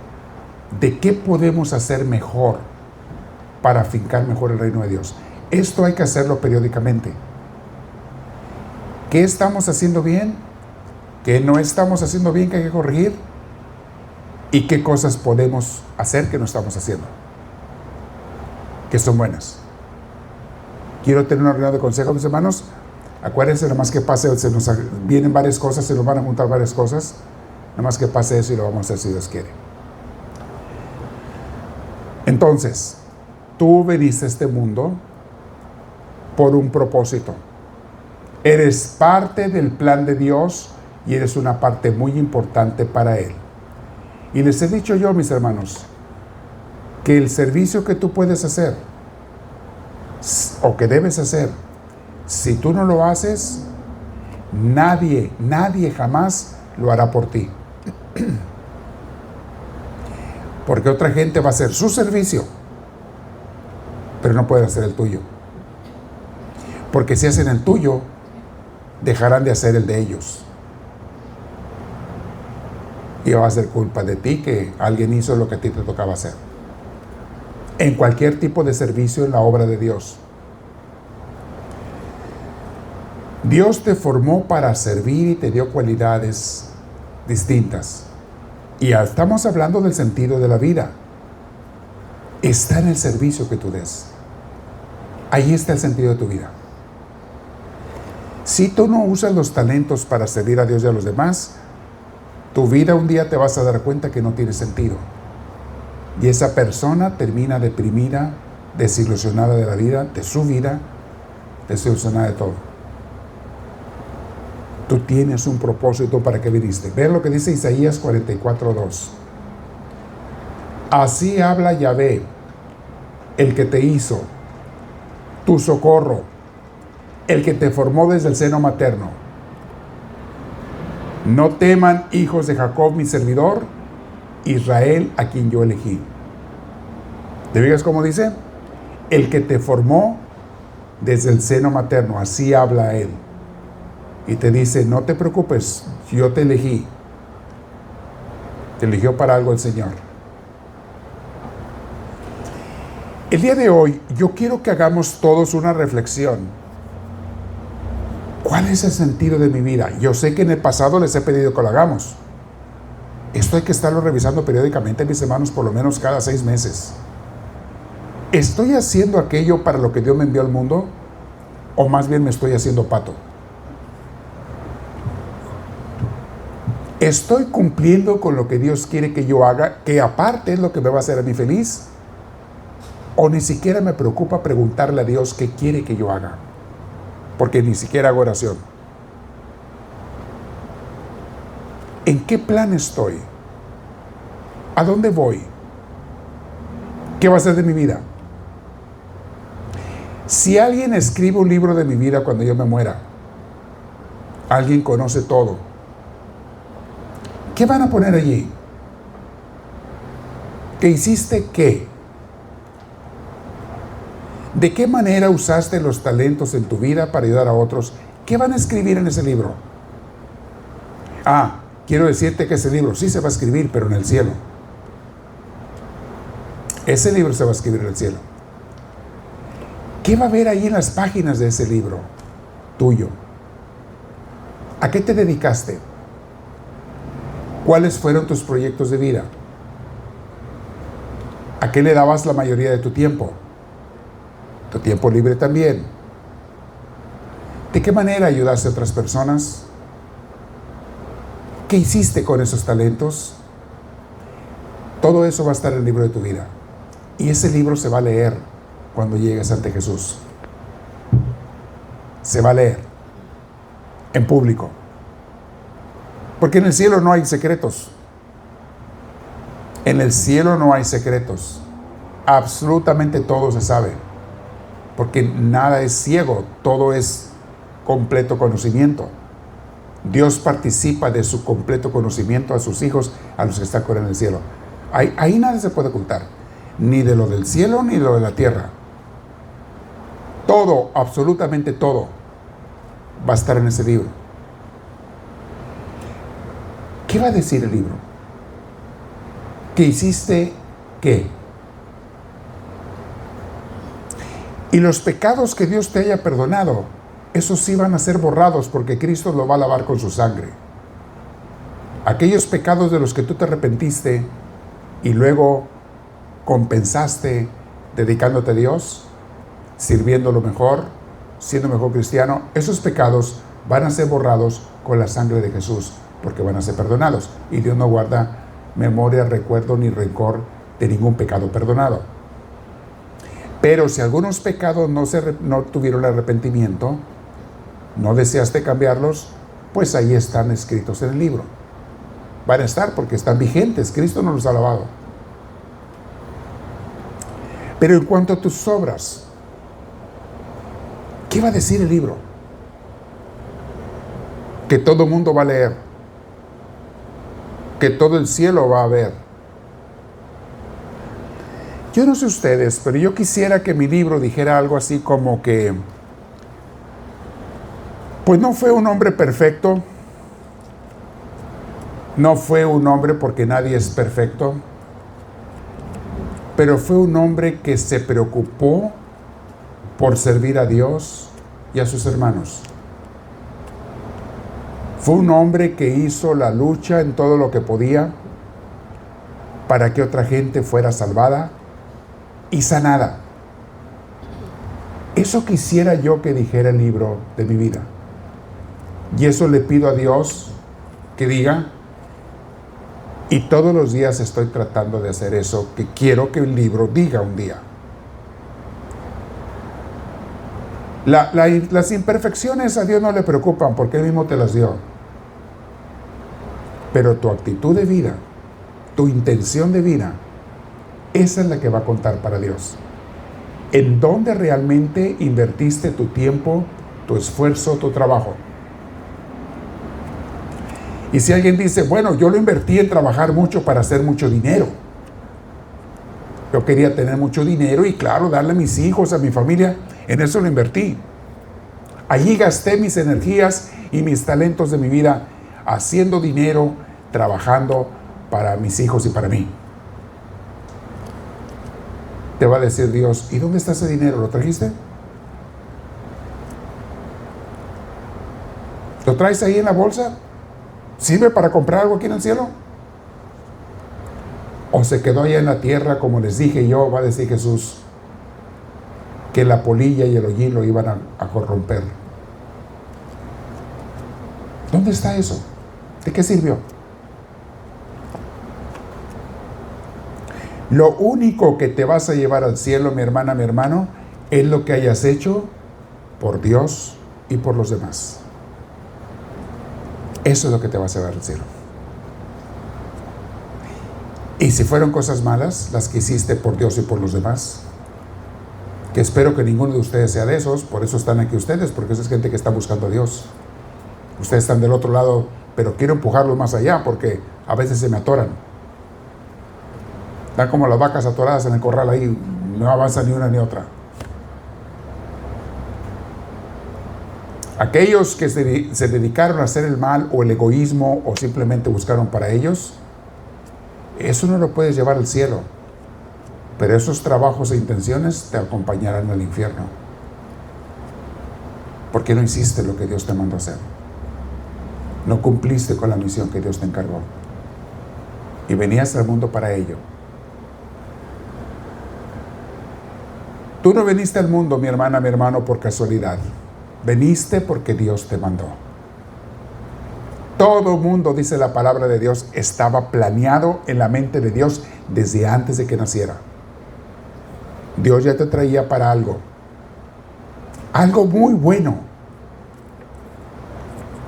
de qué podemos hacer mejor para afincar mejor el reino de Dios. Esto hay que hacerlo periódicamente. ¿Qué estamos haciendo bien? ¿Qué no estamos haciendo bien que hay que corregir? ¿Y qué cosas podemos hacer que no estamos haciendo, que son buenas? Quiero tener una reunión de consejo, mis hermanos. Acuérdense, nada más que pase, se nos vienen varias cosas, se nos van a juntar varias cosas. Nada más que pase eso y lo vamos a hacer si Dios quiere. Entonces, tú veniste a este mundo por un propósito. Eres parte del plan de Dios y eres una parte muy importante para Él. Y les he dicho yo, mis hermanos, que el servicio que tú puedes hacer o que debes hacer, si tú no lo haces, nadie jamás lo hará por ti. Porque otra gente va a hacer su servicio, pero no pueden hacer el tuyo. Porque si hacen el tuyo, dejarán de hacer el de ellos. Y va a ser culpa de ti que alguien hizo lo que a ti te tocaba hacer. En cualquier tipo de servicio en la obra de Dios. Dios te formó para servir y te dio cualidades distintas. Y estamos hablando del sentido de la vida. Está en el servicio que tú des. Ahí está el sentido de tu vida. Si tú no usas los talentos para servir a Dios y a los demás, tu vida un día te vas a dar cuenta que no tiene sentido. Y esa persona termina deprimida, desilusionada de la vida, de su vida, desilusionada de todo. Tú tienes un propósito para que viniste. Vean lo que dice Isaías 44:2. Así habla Yahvé, el que te hizo, tu socorro, el que te formó desde el seno materno. No teman, hijos de Jacob, mi servidor, Israel, a quien yo elegí. ¿Te fijas cómo dice? El que te formó desde el seno materno, así habla Él. Y te dice, no te preocupes, yo te elegí. Te eligió para algo el Señor. El día de hoy, yo quiero que hagamos todos una reflexión. ¿Cuál es el sentido de mi vida? Yo sé que en el pasado les he pedido que lo hagamos. Esto hay que estarlo revisando periódicamente, mis hermanos, por lo menos cada 6 meses. ¿Estoy haciendo aquello para lo que Dios me envió al mundo? ¿O más bien me estoy haciendo pato? ¿Estoy cumpliendo con lo que Dios quiere que yo haga, que aparte es lo que me va a hacer a mí feliz? ¿O ni siquiera me preocupa preguntarle a Dios qué quiere que yo haga? Porque ni siquiera hago oración. ¿En qué plan estoy? ¿A dónde voy? ¿Qué va a ser de mi vida? Si alguien escribe un libro de mi vida cuando yo me muera, alguien conoce todo, ¿qué van a poner allí? ¿Qué hiciste qué? ¿De qué manera usaste los talentos en tu vida para ayudar a otros? ¿Qué van a escribir en ese libro? Quiero decirte que ese libro sí se va a escribir, pero en el cielo. Ese libro se va a escribir en el cielo. ¿Qué va a haber ahí en las páginas de ese libro tuyo? ¿A qué te dedicaste? ¿Cuáles fueron tus proyectos de vida? ¿A qué le dabas la mayoría de tu tiempo? Tu tiempo libre también. ¿De qué manera ayudaste a otras personas? ¿Qué hiciste con esos talentos? Todo eso va a estar en el libro de tu vida. Y ese libro se va a leer cuando llegues ante Jesús. Se va a leer en público. Porque en el cielo no hay secretos. En el cielo no hay secretos. Absolutamente todo se sabe. Porque nada es ciego, todo es completo conocimiento. Dios participa de su completo conocimiento a sus hijos, a los que están con él en el cielo. Ahí nada se puede ocultar, ni de lo del cielo ni de lo de la tierra. Todo, absolutamente todo, va a estar en ese libro. ¿Qué va a decir el libro? ¿Qué hiciste qué? Y los pecados que Dios te haya perdonado, esos sí van a ser borrados porque Cristo lo va a lavar con su sangre. Aquellos pecados de los que tú te arrepentiste y luego compensaste dedicándote a Dios, sirviéndolo mejor, siendo mejor cristiano, esos pecados van a ser borrados con la sangre de Jesús, porque van a ser perdonados. Y Dios no guarda memoria, recuerdo ni rencor de ningún pecado perdonado. Pero si algunos pecados no tuvieron arrepentimiento, no deseaste cambiarlos, pues ahí están escritos en el libro. Van a estar porque están vigentes. Cristo nos los ha lavado. Pero en cuanto a tus obras, ¿qué va a decir el libro? Que todo el mundo va a leer, que todo el cielo va a ver. Yo no sé ustedes, pero yo quisiera que mi libro dijera algo así como que, pues no fue un hombre perfecto, no fue un hombre porque nadie es perfecto, pero fue un hombre que se preocupó por servir a Dios y a sus hermanos. Fue un hombre que hizo la lucha en todo lo que podía para que otra gente fuera salvada y sanada. Eso quisiera yo que dijera el libro de mi vida. Y eso le pido a Dios que diga. Y todos los días estoy tratando de hacer eso que quiero que el libro diga un día. Las imperfecciones a Dios no le preocupan porque Él mismo te las dio. Pero tu actitud de vida, tu intención de vida, esa es la que va a contar para Dios. ¿En dónde realmente invertiste tu tiempo, tu esfuerzo, tu trabajo? Y si alguien dice, bueno, yo lo invertí en trabajar mucho para hacer mucho dinero. Yo quería tener mucho dinero y claro, darle a mis hijos, a mi familia, en eso lo invertí. Allí gasté mis energías y mis talentos de mi vida haciendo dinero, trabajando para mis hijos y para mí. Te va a decir Dios, ¿y dónde está ese dinero? ¿Lo trajiste? ¿Lo traes ahí en la bolsa? ¿Sirve para comprar algo aquí en el cielo? ¿O se quedó allá en la tierra, como les dije yo, va a decir Jesús, que la polilla y el hollín lo iban a corromper? ¿Dónde está eso? ¿De qué sirvió? Lo único que te vas a llevar al cielo, mi hermana, mi hermano, es lo que hayas hecho por Dios y por los demás. Eso es lo que te vas a llevar al cielo. Y si fueron cosas malas, las que hiciste por Dios y por los demás, que espero que ninguno de ustedes sea de esos, por eso están aquí ustedes, porque esa es gente que está buscando a Dios. Ustedes están del otro lado, pero quiero empujarlos más allá, porque a veces se me atoran. Están como las vacas atoradas en el corral ahí, no avanza ni una ni otra. Aquellos que se dedicaron a hacer el mal o el egoísmo o simplemente buscaron para ellos, eso no lo puedes llevar al cielo. Pero esos trabajos e intenciones te acompañarán al infierno. Porque no hiciste lo que Dios te mandó hacer. No cumpliste con la misión que Dios te encargó. Y venías al mundo para ello. Tú no viniste al mundo, mi hermana, mi hermano, por casualidad. Veniste porque Dios te mandó. Todo mundo, dice la palabra de Dios, estaba planeado en la mente de Dios desde antes de que naciera. Dios ya te traía para algo. Algo muy bueno.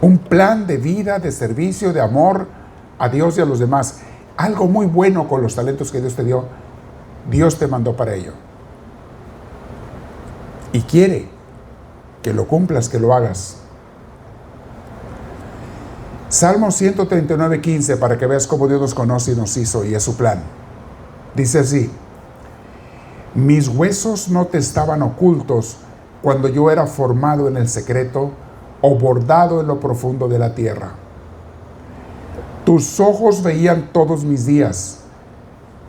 Un plan de vida, de servicio, de amor a Dios y a los demás. Algo muy bueno con los talentos que Dios te dio. Dios te mandó para ello. Y quiere que lo cumplas, que lo hagas. Salmo 139:15, para que veas cómo Dios nos conoce y nos hizo, y es su plan. Dice así: mis huesos no te estaban ocultos cuando yo era formado en el secreto o bordado en lo profundo de la tierra. Tus ojos veían todos mis días.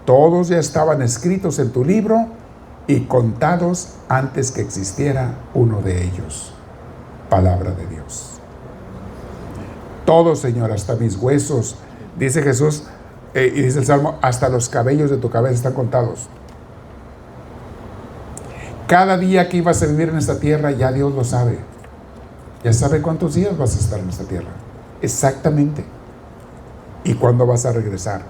Todos ya estaban escritos en tu libro y contados antes que existiera uno de ellos. Palabra de Dios. Todo, Señor, hasta mis huesos, dice Jesús, y dice el Salmo, hasta los cabellos de tu cabeza están contados. Cada día que ibas a vivir en esta tierra, ya Dios lo sabe. Ya sabe cuántos días vas a estar en esta tierra. Exactamente. Y cuándo vas a regresar.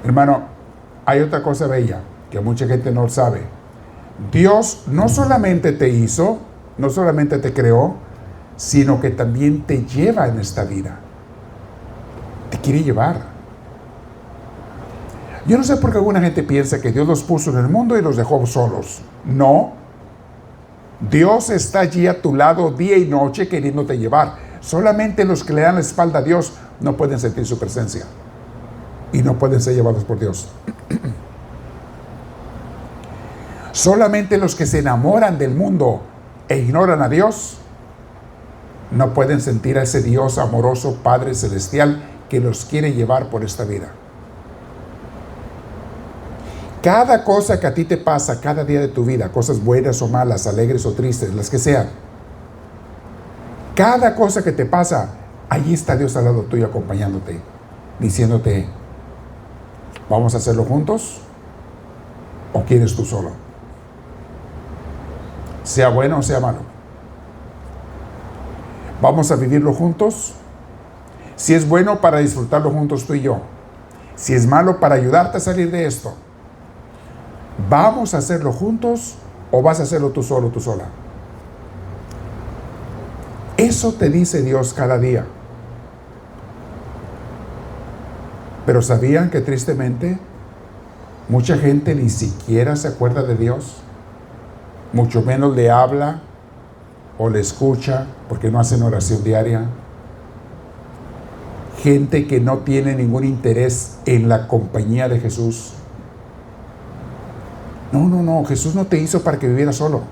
Hermano, hay otra cosa bella que mucha gente no sabe. Dios no solamente te hizo, no solamente te creó, sino que también te lleva en esta vida. Te quiere llevar. Yo no sé por qué alguna gente piensa que Dios los puso en el mundo y los dejó solos. No. Dios está allí a tu lado día y noche queriéndote llevar. Solamente los que le dan la espalda a Dios no pueden sentir su presencia. Y no pueden ser llevados por Dios. Solamente los que se enamoran del mundo e ignoran a Dios no pueden sentir a ese Dios amoroso, Padre Celestial, que los quiere llevar por esta vida. Cada cosa que a ti te pasa cada día de tu vida, cosas buenas o malas, alegres o tristes, las que sean, cada cosa que te pasa, allí está Dios al lado tuyo acompañándote, diciéndote, ¿vamos a hacerlo juntos? ¿O quieres tú solo? Sea bueno o sea malo. ¿Vamos a vivirlo juntos? Si es bueno, para disfrutarlo juntos tú y yo. Si es malo, para ayudarte a salir de esto. ¿Vamos a hacerlo juntos o vas a hacerlo tú solo, tú sola? Eso te dice Dios cada día. Pero ¿sabían que tristemente mucha gente ni siquiera se acuerda de Dios? Mucho menos le habla o le escucha porque no hacen oración diaria. Gente que no tiene ningún interés en la compañía de Jesús. No, Jesús no te hizo para que vivieras solo.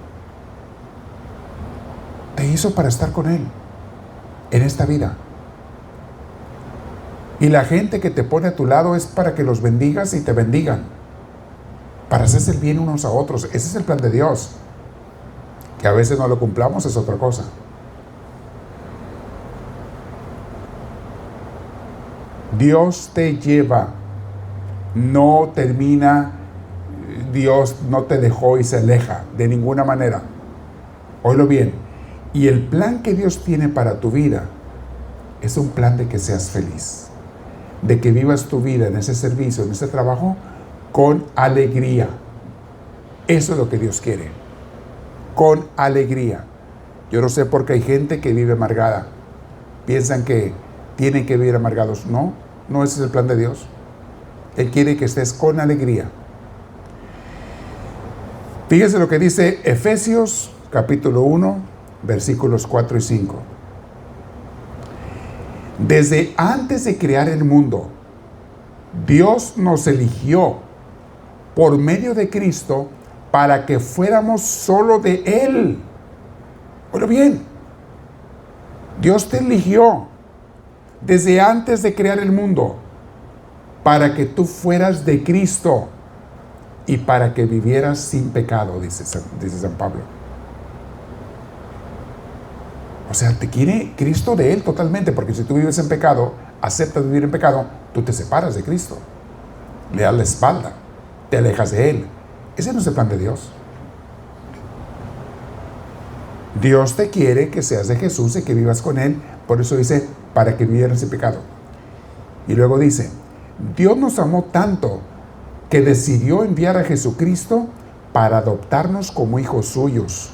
Te hizo para estar con Él en esta vida. Y la gente que te pone a tu lado es para que los bendigas y te bendigan. Para hacerse el bien unos a otros. Ese es el plan de Dios. Que a veces no lo cumplamos es otra cosa. Dios te lleva. No termina. Dios no te dejó y se aleja de ninguna manera. Óyelo bien. Y el plan que Dios tiene para tu vida es un plan de que seas feliz. De que vivas tu vida en ese servicio, en ese trabajo, con alegría. Eso es lo que Dios quiere. Con alegría. Yo no sé por qué hay gente que vive amargada. Piensan que tienen que vivir amargados. No, ese es el plan de Dios. Él quiere que estés con alegría. Fíjense lo que dice Efesios capítulo 1, versículos 4 y 5. Desde antes de crear el mundo, Dios nos eligió por medio de Cristo para que fuéramos solo de Él. Oye bien, Dios te eligió desde antes de crear el mundo para que tú fueras de Cristo y para que vivieras sin pecado, dice San Pablo. O sea, te quiere Cristo de Él totalmente, porque si tú vives en pecado, aceptas vivir en pecado, tú te separas de Cristo, le das la espalda, te alejas de Él. Ese no es el plan de Dios. Dios te quiere que seas de Jesús y que vivas con Él. Por eso dice, para que vivieras sin pecado. Y luego dice, Dios nos amó tanto que decidió enviar a Jesucristo para adoptarnos como hijos suyos,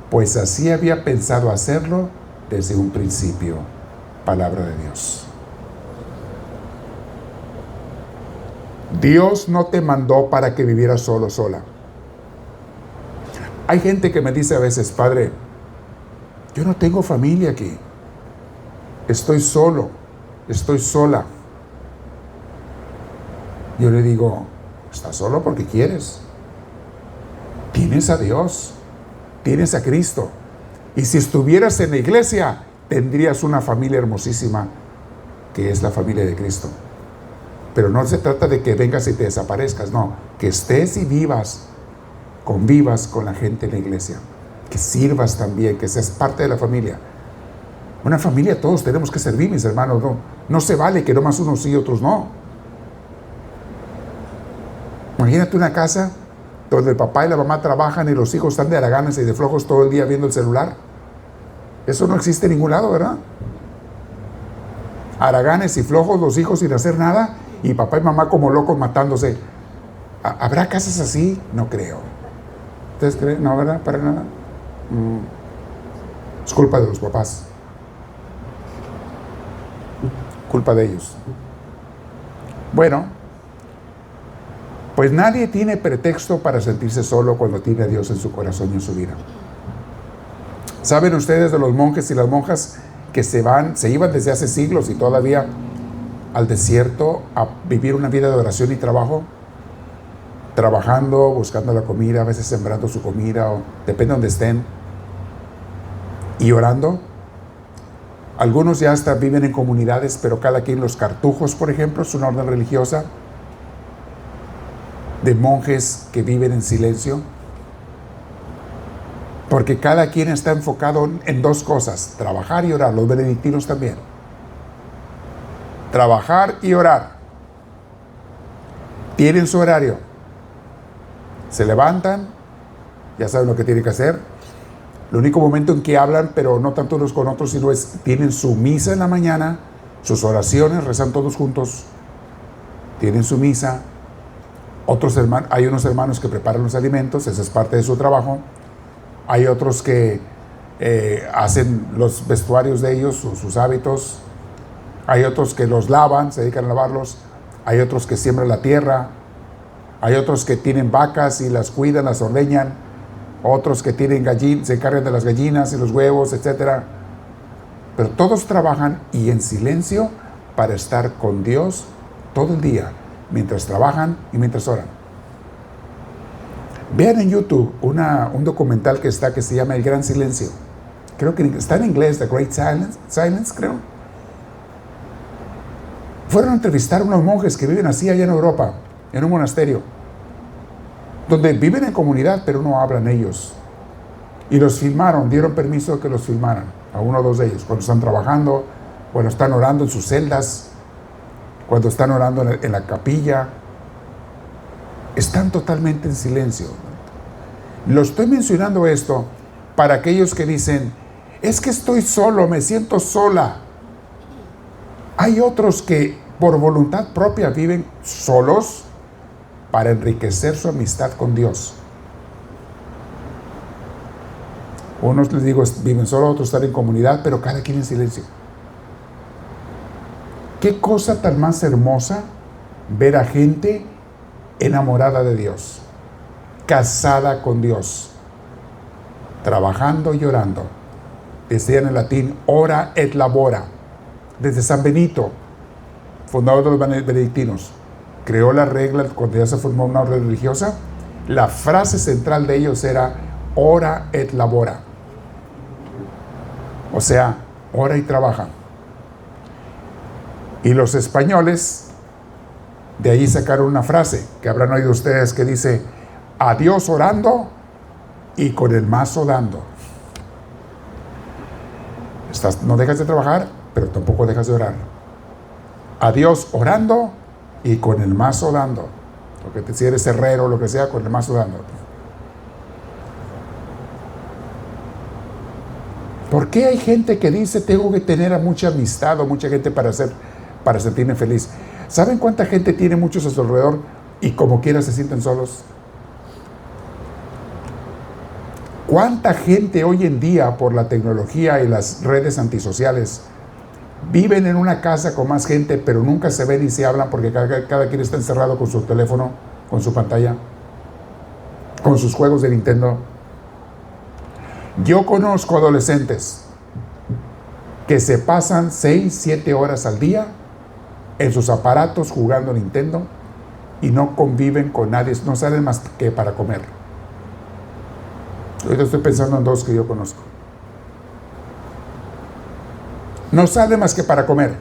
pues así había pensado hacerlo desde un principio. Palabra de Dios. Dios no te mandó para que vivieras solo, sola. Hay gente que me dice a veces, Padre, yo no tengo familia aquí. Estoy solo, estoy sola. Yo le digo, estás solo porque quieres. Tienes a Dios, tienes a Cristo. Y si estuvieras en la iglesia, tendrías una familia hermosísima, que es la familia de Cristo. Pero no se trata de que vengas y te desaparezcas, no. Que estés y convivas con la gente en la iglesia. Que sirvas también, que seas parte de la familia. Una familia todos tenemos que servir, mis hermanos. No se vale que nomás unos sí y otros no. Imagínate una casa donde el papá y la mamá trabajan y los hijos están de haraganes y de flojos todo el día viendo el celular. Eso no existe en ningún lado, ¿verdad? Haraganes y flojos, los hijos sin hacer nada, y papá y mamá como locos matándose. ¿Habrá casas así? No creo. ¿Ustedes creen? No, ¿verdad? Para nada. Es culpa de los papás. Culpa de ellos. Bueno, pues nadie tiene pretexto para sentirse solo cuando tiene a Dios en su corazón y en su vida. ¿Saben ustedes de los monjes y las monjas que se iban desde hace siglos y todavía al desierto a vivir una vida de oración y trabajo? Trabajando, buscando la comida, a veces sembrando su comida, o depende de donde estén, y orando. Algunos ya hasta viven en comunidades, pero cada quien, los cartujos, por ejemplo, es una orden religiosa de monjes que viven en silencio, porque cada quien está enfocado en dos cosas: trabajar y orar. Los benedictinos también. Trabajar y orar. Tienen su horario. Se levantan, ya saben lo que tienen que hacer. El único momento en que hablan, pero no tanto unos con otros, sino tienen su misa en la mañana, sus oraciones, rezan todos juntos, tienen su misa. Hay unos hermanos que preparan los alimentos, esa es parte de su trabajo. Hay otros que hacen los vestuarios de ellos, sus hábitos. Hay otros que los lavan, se dedican a lavarlos. Hay otros que siembran la tierra. Hay otros que tienen vacas y las cuidan, las ordeñan. Otros que tienen gallinas, se encargan de las gallinas y los huevos, etc. Pero todos trabajan y en silencio para estar con Dios todo el día, mientras trabajan y mientras oran. Vean en YouTube un documental que se llama El Gran Silencio. Creo que está en inglés, The Great Silence, creo. Fueron a entrevistar a unos monjes que viven así allá en Europa, en un monasterio, donde viven en comunidad, pero no hablan ellos. Y los filmaron, dieron permiso de que los filmaran, a uno o dos de ellos, cuando están trabajando, cuando están orando en sus celdas, cuando están orando en la capilla. Están totalmente en silencio. Lo estoy mencionando esto para aquellos que dicen: es que estoy solo, me siento sola. Hay otros que por voluntad propia viven solos para enriquecer su amistad con Dios. Unos, les digo, viven solos, otros están en comunidad, pero cada quien en silencio. Qué cosa tan más hermosa ver a gente enamorada de Dios, casada con Dios, trabajando y orando. Decían en latín, ora et labora. Desde San Benito, fundador de los benedictinos, creó la regla cuando ya se formó una orden religiosa. La frase central de ellos era ora et labora. O sea, ora y trabaja. Y los españoles de ahí sacaron una frase que habrán oído ustedes que dice: a Dios orando y con el mazo dando. No dejas de trabajar, pero tampoco dejas de orar. A Dios orando y con el mazo dando. Porque si eres herrero o lo que sea, con el mazo dando. ¿Por qué hay gente que dice tengo que tener a mucha amistad o mucha gente para sentirme feliz? ¿Saben cuánta gente tiene muchos a su alrededor y como quiera se sienten solos? ¿Cuánta gente hoy en día, por la tecnología y las redes antisociales, viven en una casa con más gente, pero nunca se ven y se hablan porque cada quien está encerrado con su teléfono, con su pantalla, con sus juegos de Nintendo? Yo conozco adolescentes que se pasan 6, 7 horas al día en sus aparatos jugando Nintendo y no conviven con nadie, no salen más que para comer. Ahorita estoy pensando en 2 que yo conozco. No sale más que para comer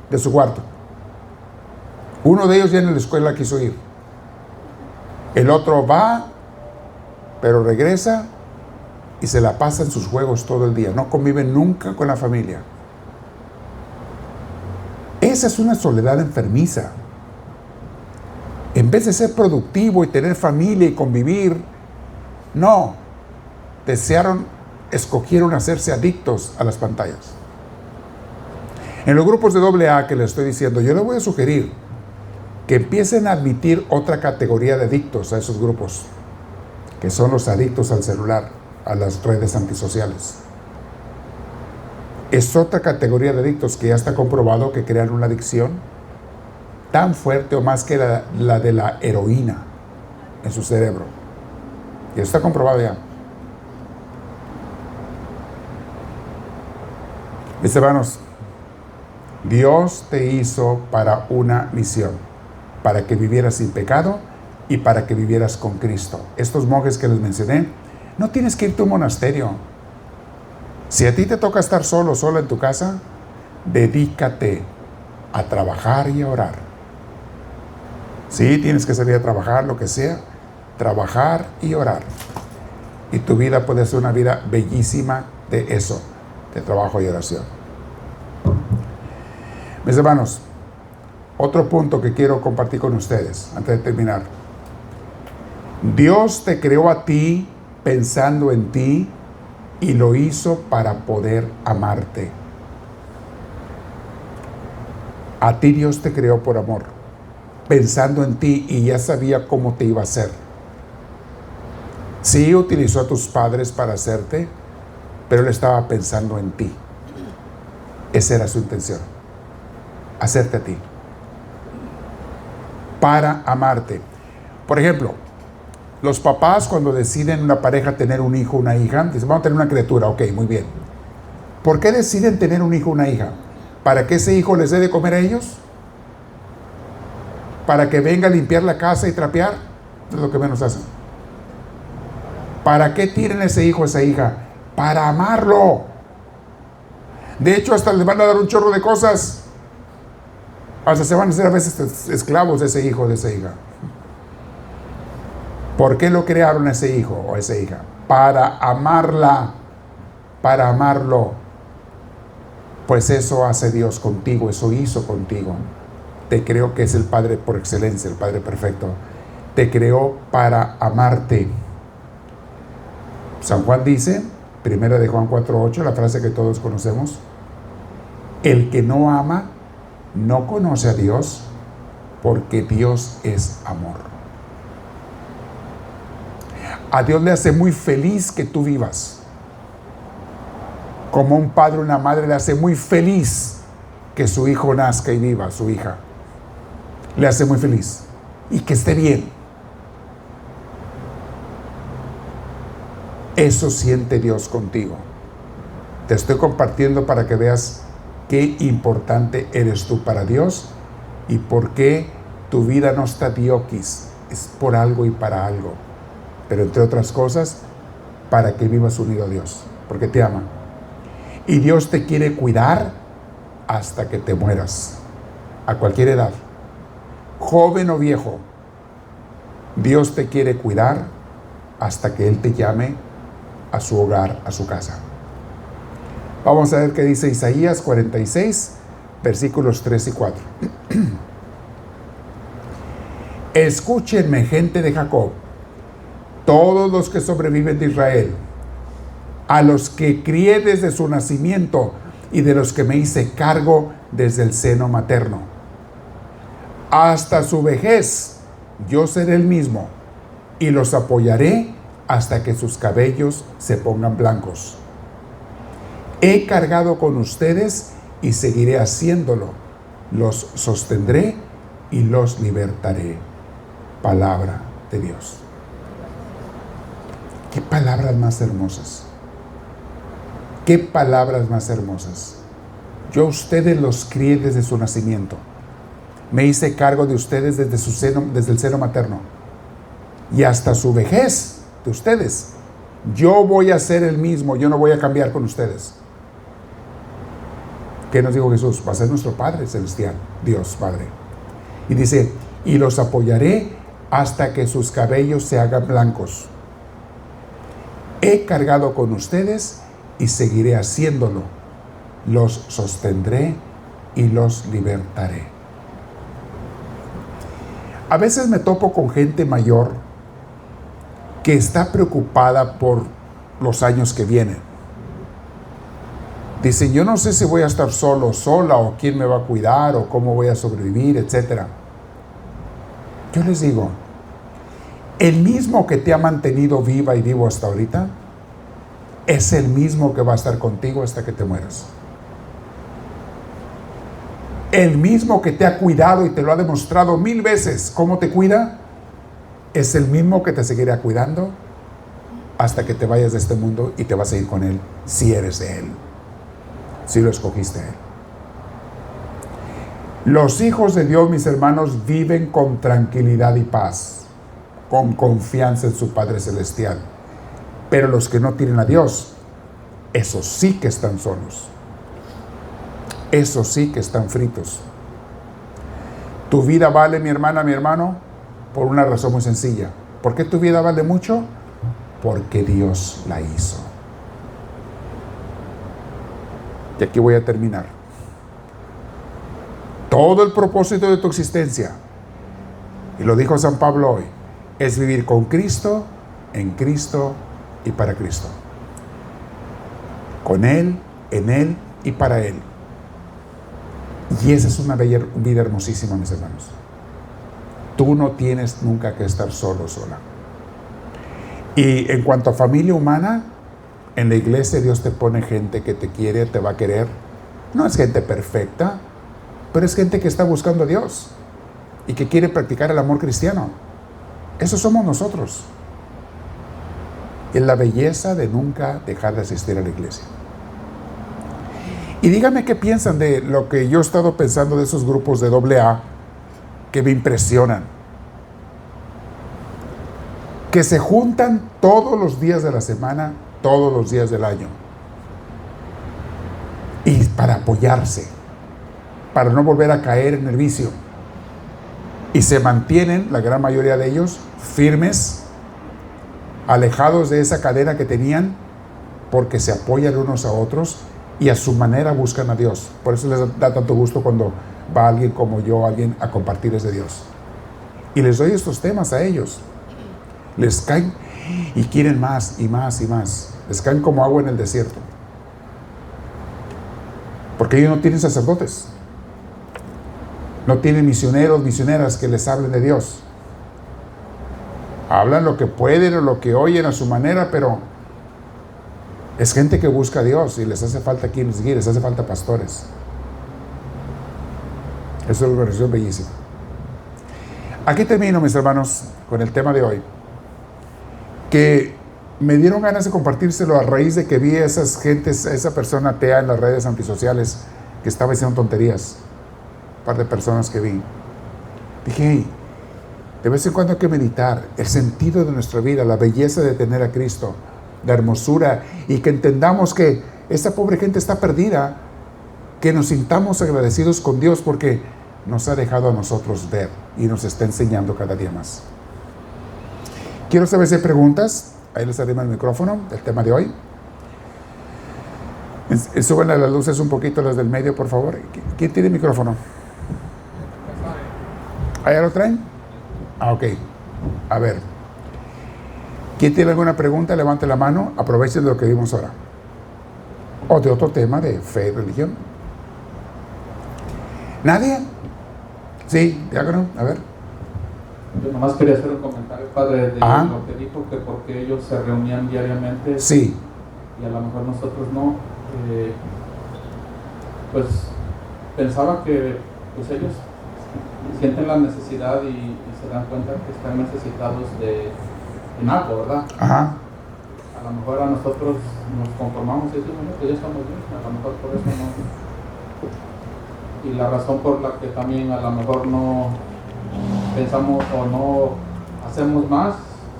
de su cuarto. Uno de ellos ya en la escuela quiso ir. El otro va, pero regresa y se la pasa en sus juegos todo el día. No convive nunca con la familia. Esa es una soledad enfermiza. En vez de ser productivo y tener familia y convivir, no. Escogieron hacerse adictos a las pantallas. En los grupos de AA que les estoy diciendo, yo les voy a sugerir que empiecen a admitir otra categoría de adictos a esos grupos, que son los adictos al celular, a las redes antisociales. Es otra categoría de adictos que ya está comprobado que crean una adicción tan fuerte o más que la de la heroína en su cerebro. Y está comprobado ya. Mis hermanos, Dios te hizo para una misión, para que vivieras sin pecado y para que vivieras con Cristo. Estos monjes que les mencioné, no tienes que irte a un monasterio. Si a ti te toca estar sola en tu casa, dedícate a trabajar y a orar. Sí, tienes que salir a trabajar, lo que sea, trabajar y orar. Y tu vida puede ser una vida bellísima de eso, de trabajo y oración. Mis hermanos, otro punto que quiero compartir con ustedes antes de terminar. Dios te creó a ti pensando en ti y lo hizo para poder amarte. A ti Dios te creó por amor, pensando en ti y ya sabía cómo te iba a hacer. Sí, utilizó a tus padres para hacerte, pero Él estaba pensando en ti. Esa era su intención, hacerte a ti, para amarte. Por ejemplo, los papás cuando deciden una pareja tener un hijo o una hija, dicen, vamos a tener una criatura, ok, muy bien. ¿Por qué deciden tener un hijo o una hija? ¿Para que ese hijo les dé de comer a ellos? ¿Para que venga a limpiar la casa y trapear? Es lo que menos hacen. ¿Para qué tienen ese hijo o esa hija? Para amarlo. De hecho, hasta les van a dar un chorro de cosas. Hasta se van a hacer a veces esclavos de ese hijo o de esa hija. ¿Por qué lo crearon ese hijo o esa hija? Para amarla, para amarlo. Pues eso hace Dios contigo, eso hizo contigo. Te creó, que es el Padre por excelencia, el Padre perfecto. Te creó para amarte. San Juan dice, primera de Juan 4:8, la frase que todos conocemos: el que no ama no conoce a Dios, porque Dios es amor. A Dios le hace muy feliz que tú vivas. Como un padre o una madre le hace muy feliz que su hijo nazca y viva, su hija. Le hace muy feliz. Y que esté bien. Eso siente Dios contigo. Te estoy compartiendo para que veas qué importante eres tú para Dios y por qué tu vida no está dioquis. Es por algo y para algo. Pero entre otras cosas, para que vivas unido a Dios, porque te ama. Y Dios te quiere cuidar hasta que te mueras, a cualquier edad, joven o viejo. Dios te quiere cuidar hasta que Él te llame a su hogar, a su casa. Vamos a ver qué dice Isaías 46, versículos 3 y 4. Escúchenme, gente de Jacob, todos los que sobreviven de Israel, a los que crié desde su nacimiento y de los que me hice cargo desde el seno materno. Hasta su vejez yo seré el mismo y los apoyaré hasta que sus cabellos se pongan blancos. He cargado con ustedes y seguiré haciéndolo. Los sostendré y los libertaré. Palabra de Dios. ¿Qué palabras más hermosas? ¿Qué palabras más hermosas? Yo a ustedes los crié desde su nacimiento. Me hice cargo de ustedes desde su seno, desde el seno materno. Y hasta su vejez de ustedes, yo voy a ser el mismo, yo no voy a cambiar con ustedes. ¿Qué nos dijo Jesús? Va a ser nuestro Padre celestial, Dios Padre. Y dice, y los apoyaré hasta que sus cabellos se hagan blancos. He cargado con ustedes y seguiré haciéndolo. Los sostendré y los libertaré. A veces me topo con gente mayor que está preocupada por los años que vienen. Dicen, yo no sé si voy a estar solo o sola, o quién me va a cuidar, o cómo voy a sobrevivir, etc. Yo les digo, el mismo que te ha mantenido viva y vivo hasta ahorita, es el mismo que va a estar contigo hasta que te mueras. El mismo que te ha cuidado y te lo ha demostrado 1000 veces cómo te cuida, es el mismo que te seguirá cuidando hasta que te vayas de este mundo, y te vas a ir con Él si eres de Él, si lo escogiste a Él. Los hijos de Dios, mis hermanos, viven con tranquilidad y paz, con confianza en su Padre Celestial. Pero los que no tienen a Dios, esos sí que están solos. Esos sí que están fritos. Tu vida vale, mi hermana, mi hermano, por una razón muy sencilla. ¿Por qué tu vida vale mucho? Porque Dios la hizo. Y aquí voy a terminar. Todo el propósito de tu existencia, y lo dijo San Pablo hoy, es vivir con Cristo, en Cristo y para Cristo. Con Él, en Él y para Él. Y esa es una vida hermosísima, mis hermanos. Tú no tienes nunca que estar solo o sola. Y en cuanto a familia humana, en la iglesia Dios te pone gente que te quiere, te va a querer. No es gente perfecta, pero es gente que está buscando a Dios y que quiere practicar el amor cristiano. Eso somos nosotros. Es la belleza de nunca dejar de asistir a la iglesia. Y díganme qué piensan de lo que yo he estado pensando de esos grupos de AA que me impresionan. Que se juntan todos los días de la semana, todos los días del año. Y para apoyarse, para no volver a caer en el vicio. Y se mantienen, la gran mayoría de ellos, firmes, alejados de esa cadena que tenían, porque se apoyan unos a otros y a su manera buscan a Dios. Por eso les da tanto gusto cuando va alguien como yo, alguien a compartirles de Dios. Y les doy estos temas a ellos. Les caen y quieren más y más y más. Les caen como agua en el desierto. Porque ellos no tienen sacerdotes. No tienen misioneros, misioneras que les hablen de Dios. Hablan lo que pueden o lo que oyen a su manera, pero es gente que busca a Dios y les hace falta quien les guíe, les hace falta pastores. Eso es una organización bellísima. Aquí termino, mis hermanos, con el tema de hoy, que me dieron ganas de compartírselo a raíz de que vi a esas gentes, a esa persona atea en las redes antisociales que estaba diciendo tonterías. Un par de personas que vi. Dije, hey, de vez en cuando hay que meditar el sentido de nuestra vida, la belleza de tener a Cristo, la hermosura, y que entendamos que esta pobre gente está perdida, que nos sintamos agradecidos con Dios porque nos ha dejado a nosotros ver y nos está enseñando cada día más. Quiero saber si hay preguntas. Ahí les arriba el micrófono del tema de hoy. Suben a las luces un poquito, las del medio, por favor. ¿Quién tiene micrófono? ¿Allá lo traen? Ah, ok. A ver. ¿Quién tiene alguna pregunta? Levante la mano. Aprovechen de lo que vimos ahora. O de otro tema de fe y religión. ¿Nadie? Sí, diácono, a ver. Yo nomás quería hacer un comentario, padre, de lo que dijo, que porque ellos se reunían diariamente. Sí. Y a lo mejor nosotros no. Pues pensaba que pues ellos sienten la necesidad y se dan cuenta que están necesitados en algo, ¿verdad? Ajá. A lo mejor a nosotros nos conformamos y decimos, no, que ya estamos bien, a lo mejor por eso no. Y la razón por la que también a lo mejor no pensamos o no hacemos más,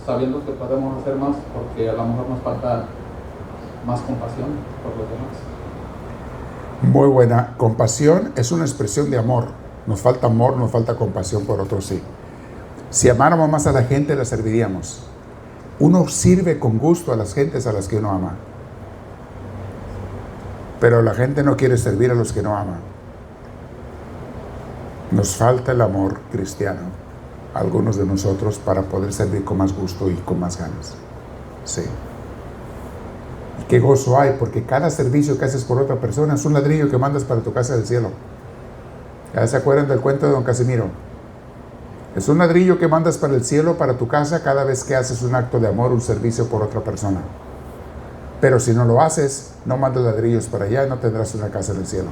sabiendo que podemos hacer más, porque a lo mejor nos falta más compasión por los demás. Muy buena. Compasión es una expresión de amor. Nos falta amor, nos falta compasión por otros, sí. Si amáramos más a la gente, la serviríamos. Uno sirve con gusto a las gentes a las que uno ama. Pero la gente no quiere servir a los que no ama. Nos falta el amor cristiano, algunos de nosotros, para poder servir con más gusto y con más ganas. Sí. Y qué gozo hay, porque cada servicio que haces por otra persona es un ladrillo que mandas para tu casa del cielo. ¿Ya se acuerdan del cuento de don Casimiro? Es un ladrillo que mandas para el cielo, para tu casa, cada vez que haces un acto de amor, un servicio por otra persona. Pero si no lo haces, no mandes ladrillos para allá y no tendrás una casa en el cielo.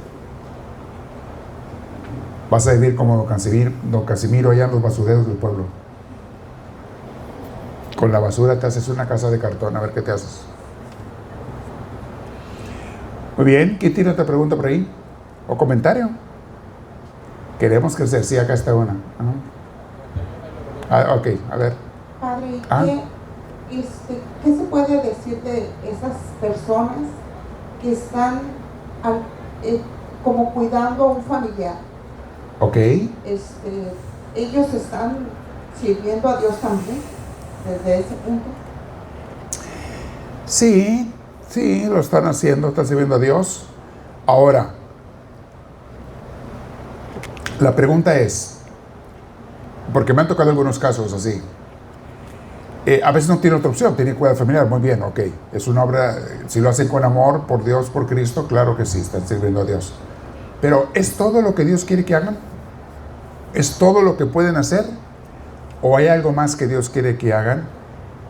Vas a vivir como don Casimiro allá en los basureros del pueblo. Con la basura te haces una casa de cartón, a ver qué te haces. Muy bien, ¿quién tiene otra pregunta por ahí? ¿O comentario? Queremos crecer, sí, acá está una. Ok, a ver. Padre, ¿qué se puede decir de esas personas que están como cuidando a un familiar? Ok. Ellos están sirviendo a Dios también, desde ese punto. Sí, lo están haciendo, están sirviendo a Dios. Ahora, la pregunta es, porque me han tocado algunos casos así. A veces no tiene otra opción, tiene cuidado familiar, muy bien, ok. Es una obra, si lo hacen con amor, por Dios, por Cristo, claro que sí, están sirviendo a Dios. Pero ¿es todo lo que Dios quiere que hagan? ¿Es todo lo que pueden hacer? ¿O hay algo más que Dios quiere que hagan?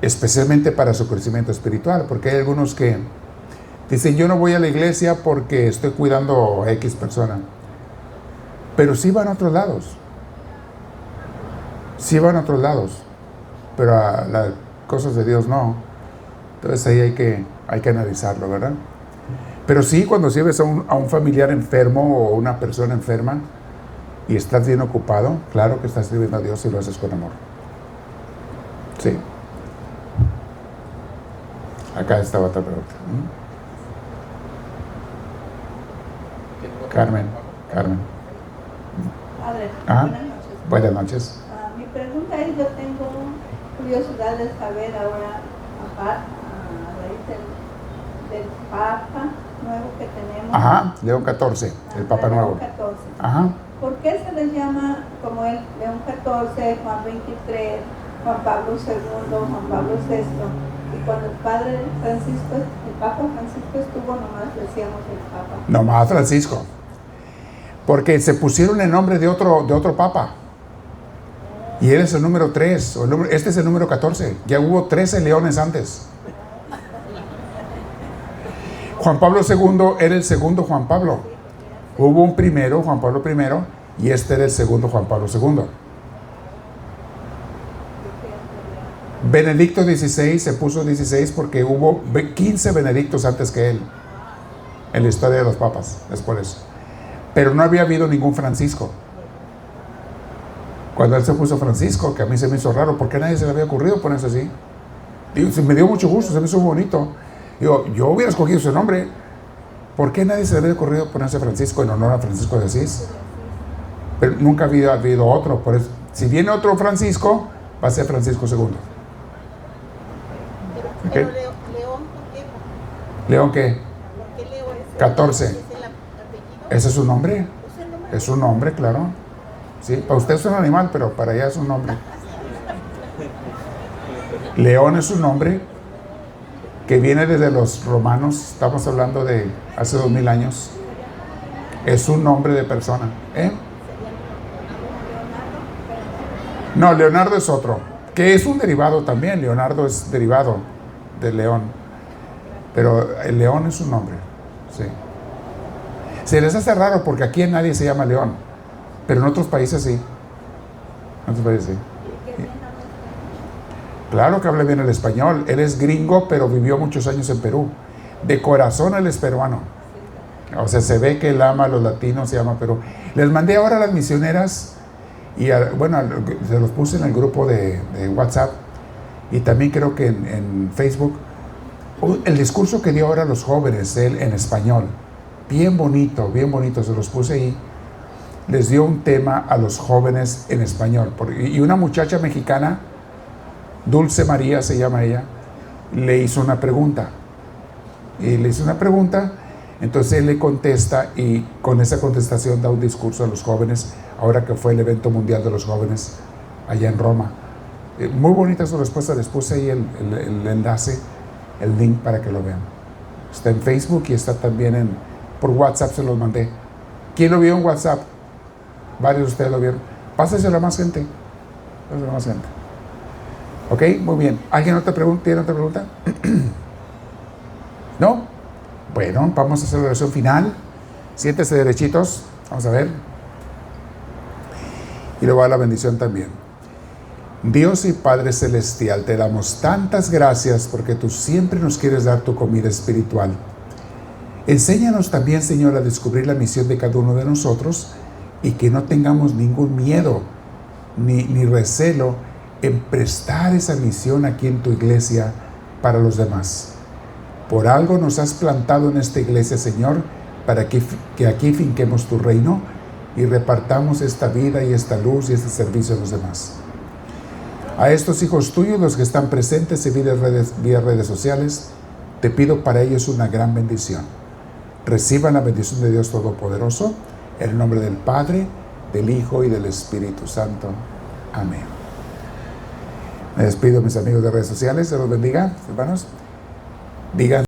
Especialmente para su crecimiento espiritual, porque hay algunos que dicen, yo no voy a la iglesia porque estoy cuidando a X persona. Pero sí van a otros lados. Sí van a otros lados. Pero a las cosas de Dios no. Entonces ahí hay que analizarlo, ¿verdad? Pero sí, cuando sirves a un familiar enfermo o una persona enferma y estás bien ocupado, claro que estás sirviendo a Dios y lo haces con amor. Sí. Acá estaba otra pregunta. Carmen. Padre, Ajá. buenas noches. Buenas noches. Mi pregunta es, yo tengo curiosidad de saber ahora, a raíz del Papa nuevo que tenemos. Ajá, León XIV, el Papa nuevo. León XIV. Ajá. ¿Por qué se les llama como el León XIV, Juan XXIII, Juan Pablo II, Juan Pablo VI? Y cuando el Padre Francisco, el Papa Francisco estuvo, nomás decíamos el Papa. Nomás Francisco. Porque se pusieron el nombre de otro Papa. Y él es el número 3. Este es el número 14. Ya hubo 13 leones antes. Juan Pablo II era el segundo Juan Pablo. Hubo un primero, Juan Pablo I, y este era el segundo Juan Pablo II. Benedicto XVI se puso 16 porque hubo 15 Benedictos antes que él. En la historia de los papas, es por eso. Pero no había habido ningún Francisco. Cuando él se puso Francisco, que a mí se me hizo raro, ¿por qué a nadie se le había ocurrido ponerse así? Digo, me dio mucho gusto, se me hizo bonito. Digo, yo hubiera escogido ese nombre. ¿Por qué a nadie se le había ocurrido ponerse Francisco en honor a Francisco de Asís? Pero nunca había habido otro. Por eso, si viene otro Francisco, va a ser Francisco II. Pero ¿Okay? León, ¿por qué? ¿León qué? ¿Por qué León? 14. ¿Es el apellido? ¿Ese es su nombre? ¿Es el nombre? Es un nombre, claro. Sí, para usted es un animal, pero para allá es un nombre. León es un nombre que viene desde los romanos. Estamos hablando de hace 2000 años. Es un nombre de persona. No, Leonardo es otro, que es un derivado también. Leonardo es derivado de León. Pero el León es un nombre. Sí. Se les hace raro porque aquí nadie se llama León. Pero en otros países sí. En otros países sí. Claro que habla bien el español. Él es gringo, pero vivió muchos años en Perú. De corazón él es peruano. O sea, se ve que él ama a los latinos, se llama Perú. Les mandé ahora a las misioneras y bueno, se los puse en el grupo de WhatsApp y también creo que en Facebook. El discurso que dio ahora a los jóvenes, él en español. Bien bonito, se los puse ahí. les dio un tema a los jóvenes en español. Y una muchacha mexicana, Dulce María se llama ella, le hizo una pregunta. Y le hizo una pregunta, entonces él le contesta y con esa contestación da un discurso a los jóvenes, ahora que fue el evento mundial de los jóvenes allá en Roma. Muy bonita su respuesta, les puse ahí el enlace, el link para que lo vean. Está en Facebook y está también por WhatsApp, se los mandé. ¿Quién lo vio en WhatsApp? Varios de ustedes lo vieron. Páseselo a más gente. Páseselo a más gente. Ok, muy bien. ¿Alguien tiene otra pregunta? ¿No? Bueno, vamos a hacer la oración final. Siéntese derechitos. Vamos a ver. Y luego a la bendición también. Dios y Padre Celestial, te damos tantas gracias porque tú siempre nos quieres dar tu comida espiritual. Enséñanos también, Señor, a descubrir la misión de cada uno de nosotros y que no tengamos ningún miedo ni recelo en prestar esa misión aquí en tu iglesia para los demás. Por algo nos has plantado en esta iglesia, Señor, para que aquí finquemos tu reino y repartamos esta vida y esta luz y este servicio a los demás. A estos hijos tuyos, los que están presentes vía redes sociales, te pido para ellos una gran bendición. Reciban la bendición de Dios Todopoderoso, en el nombre del Padre, del Hijo y del Espíritu Santo. Amén. Me despido, mis amigos de redes sociales. Se los bendiga, hermanos. Digan.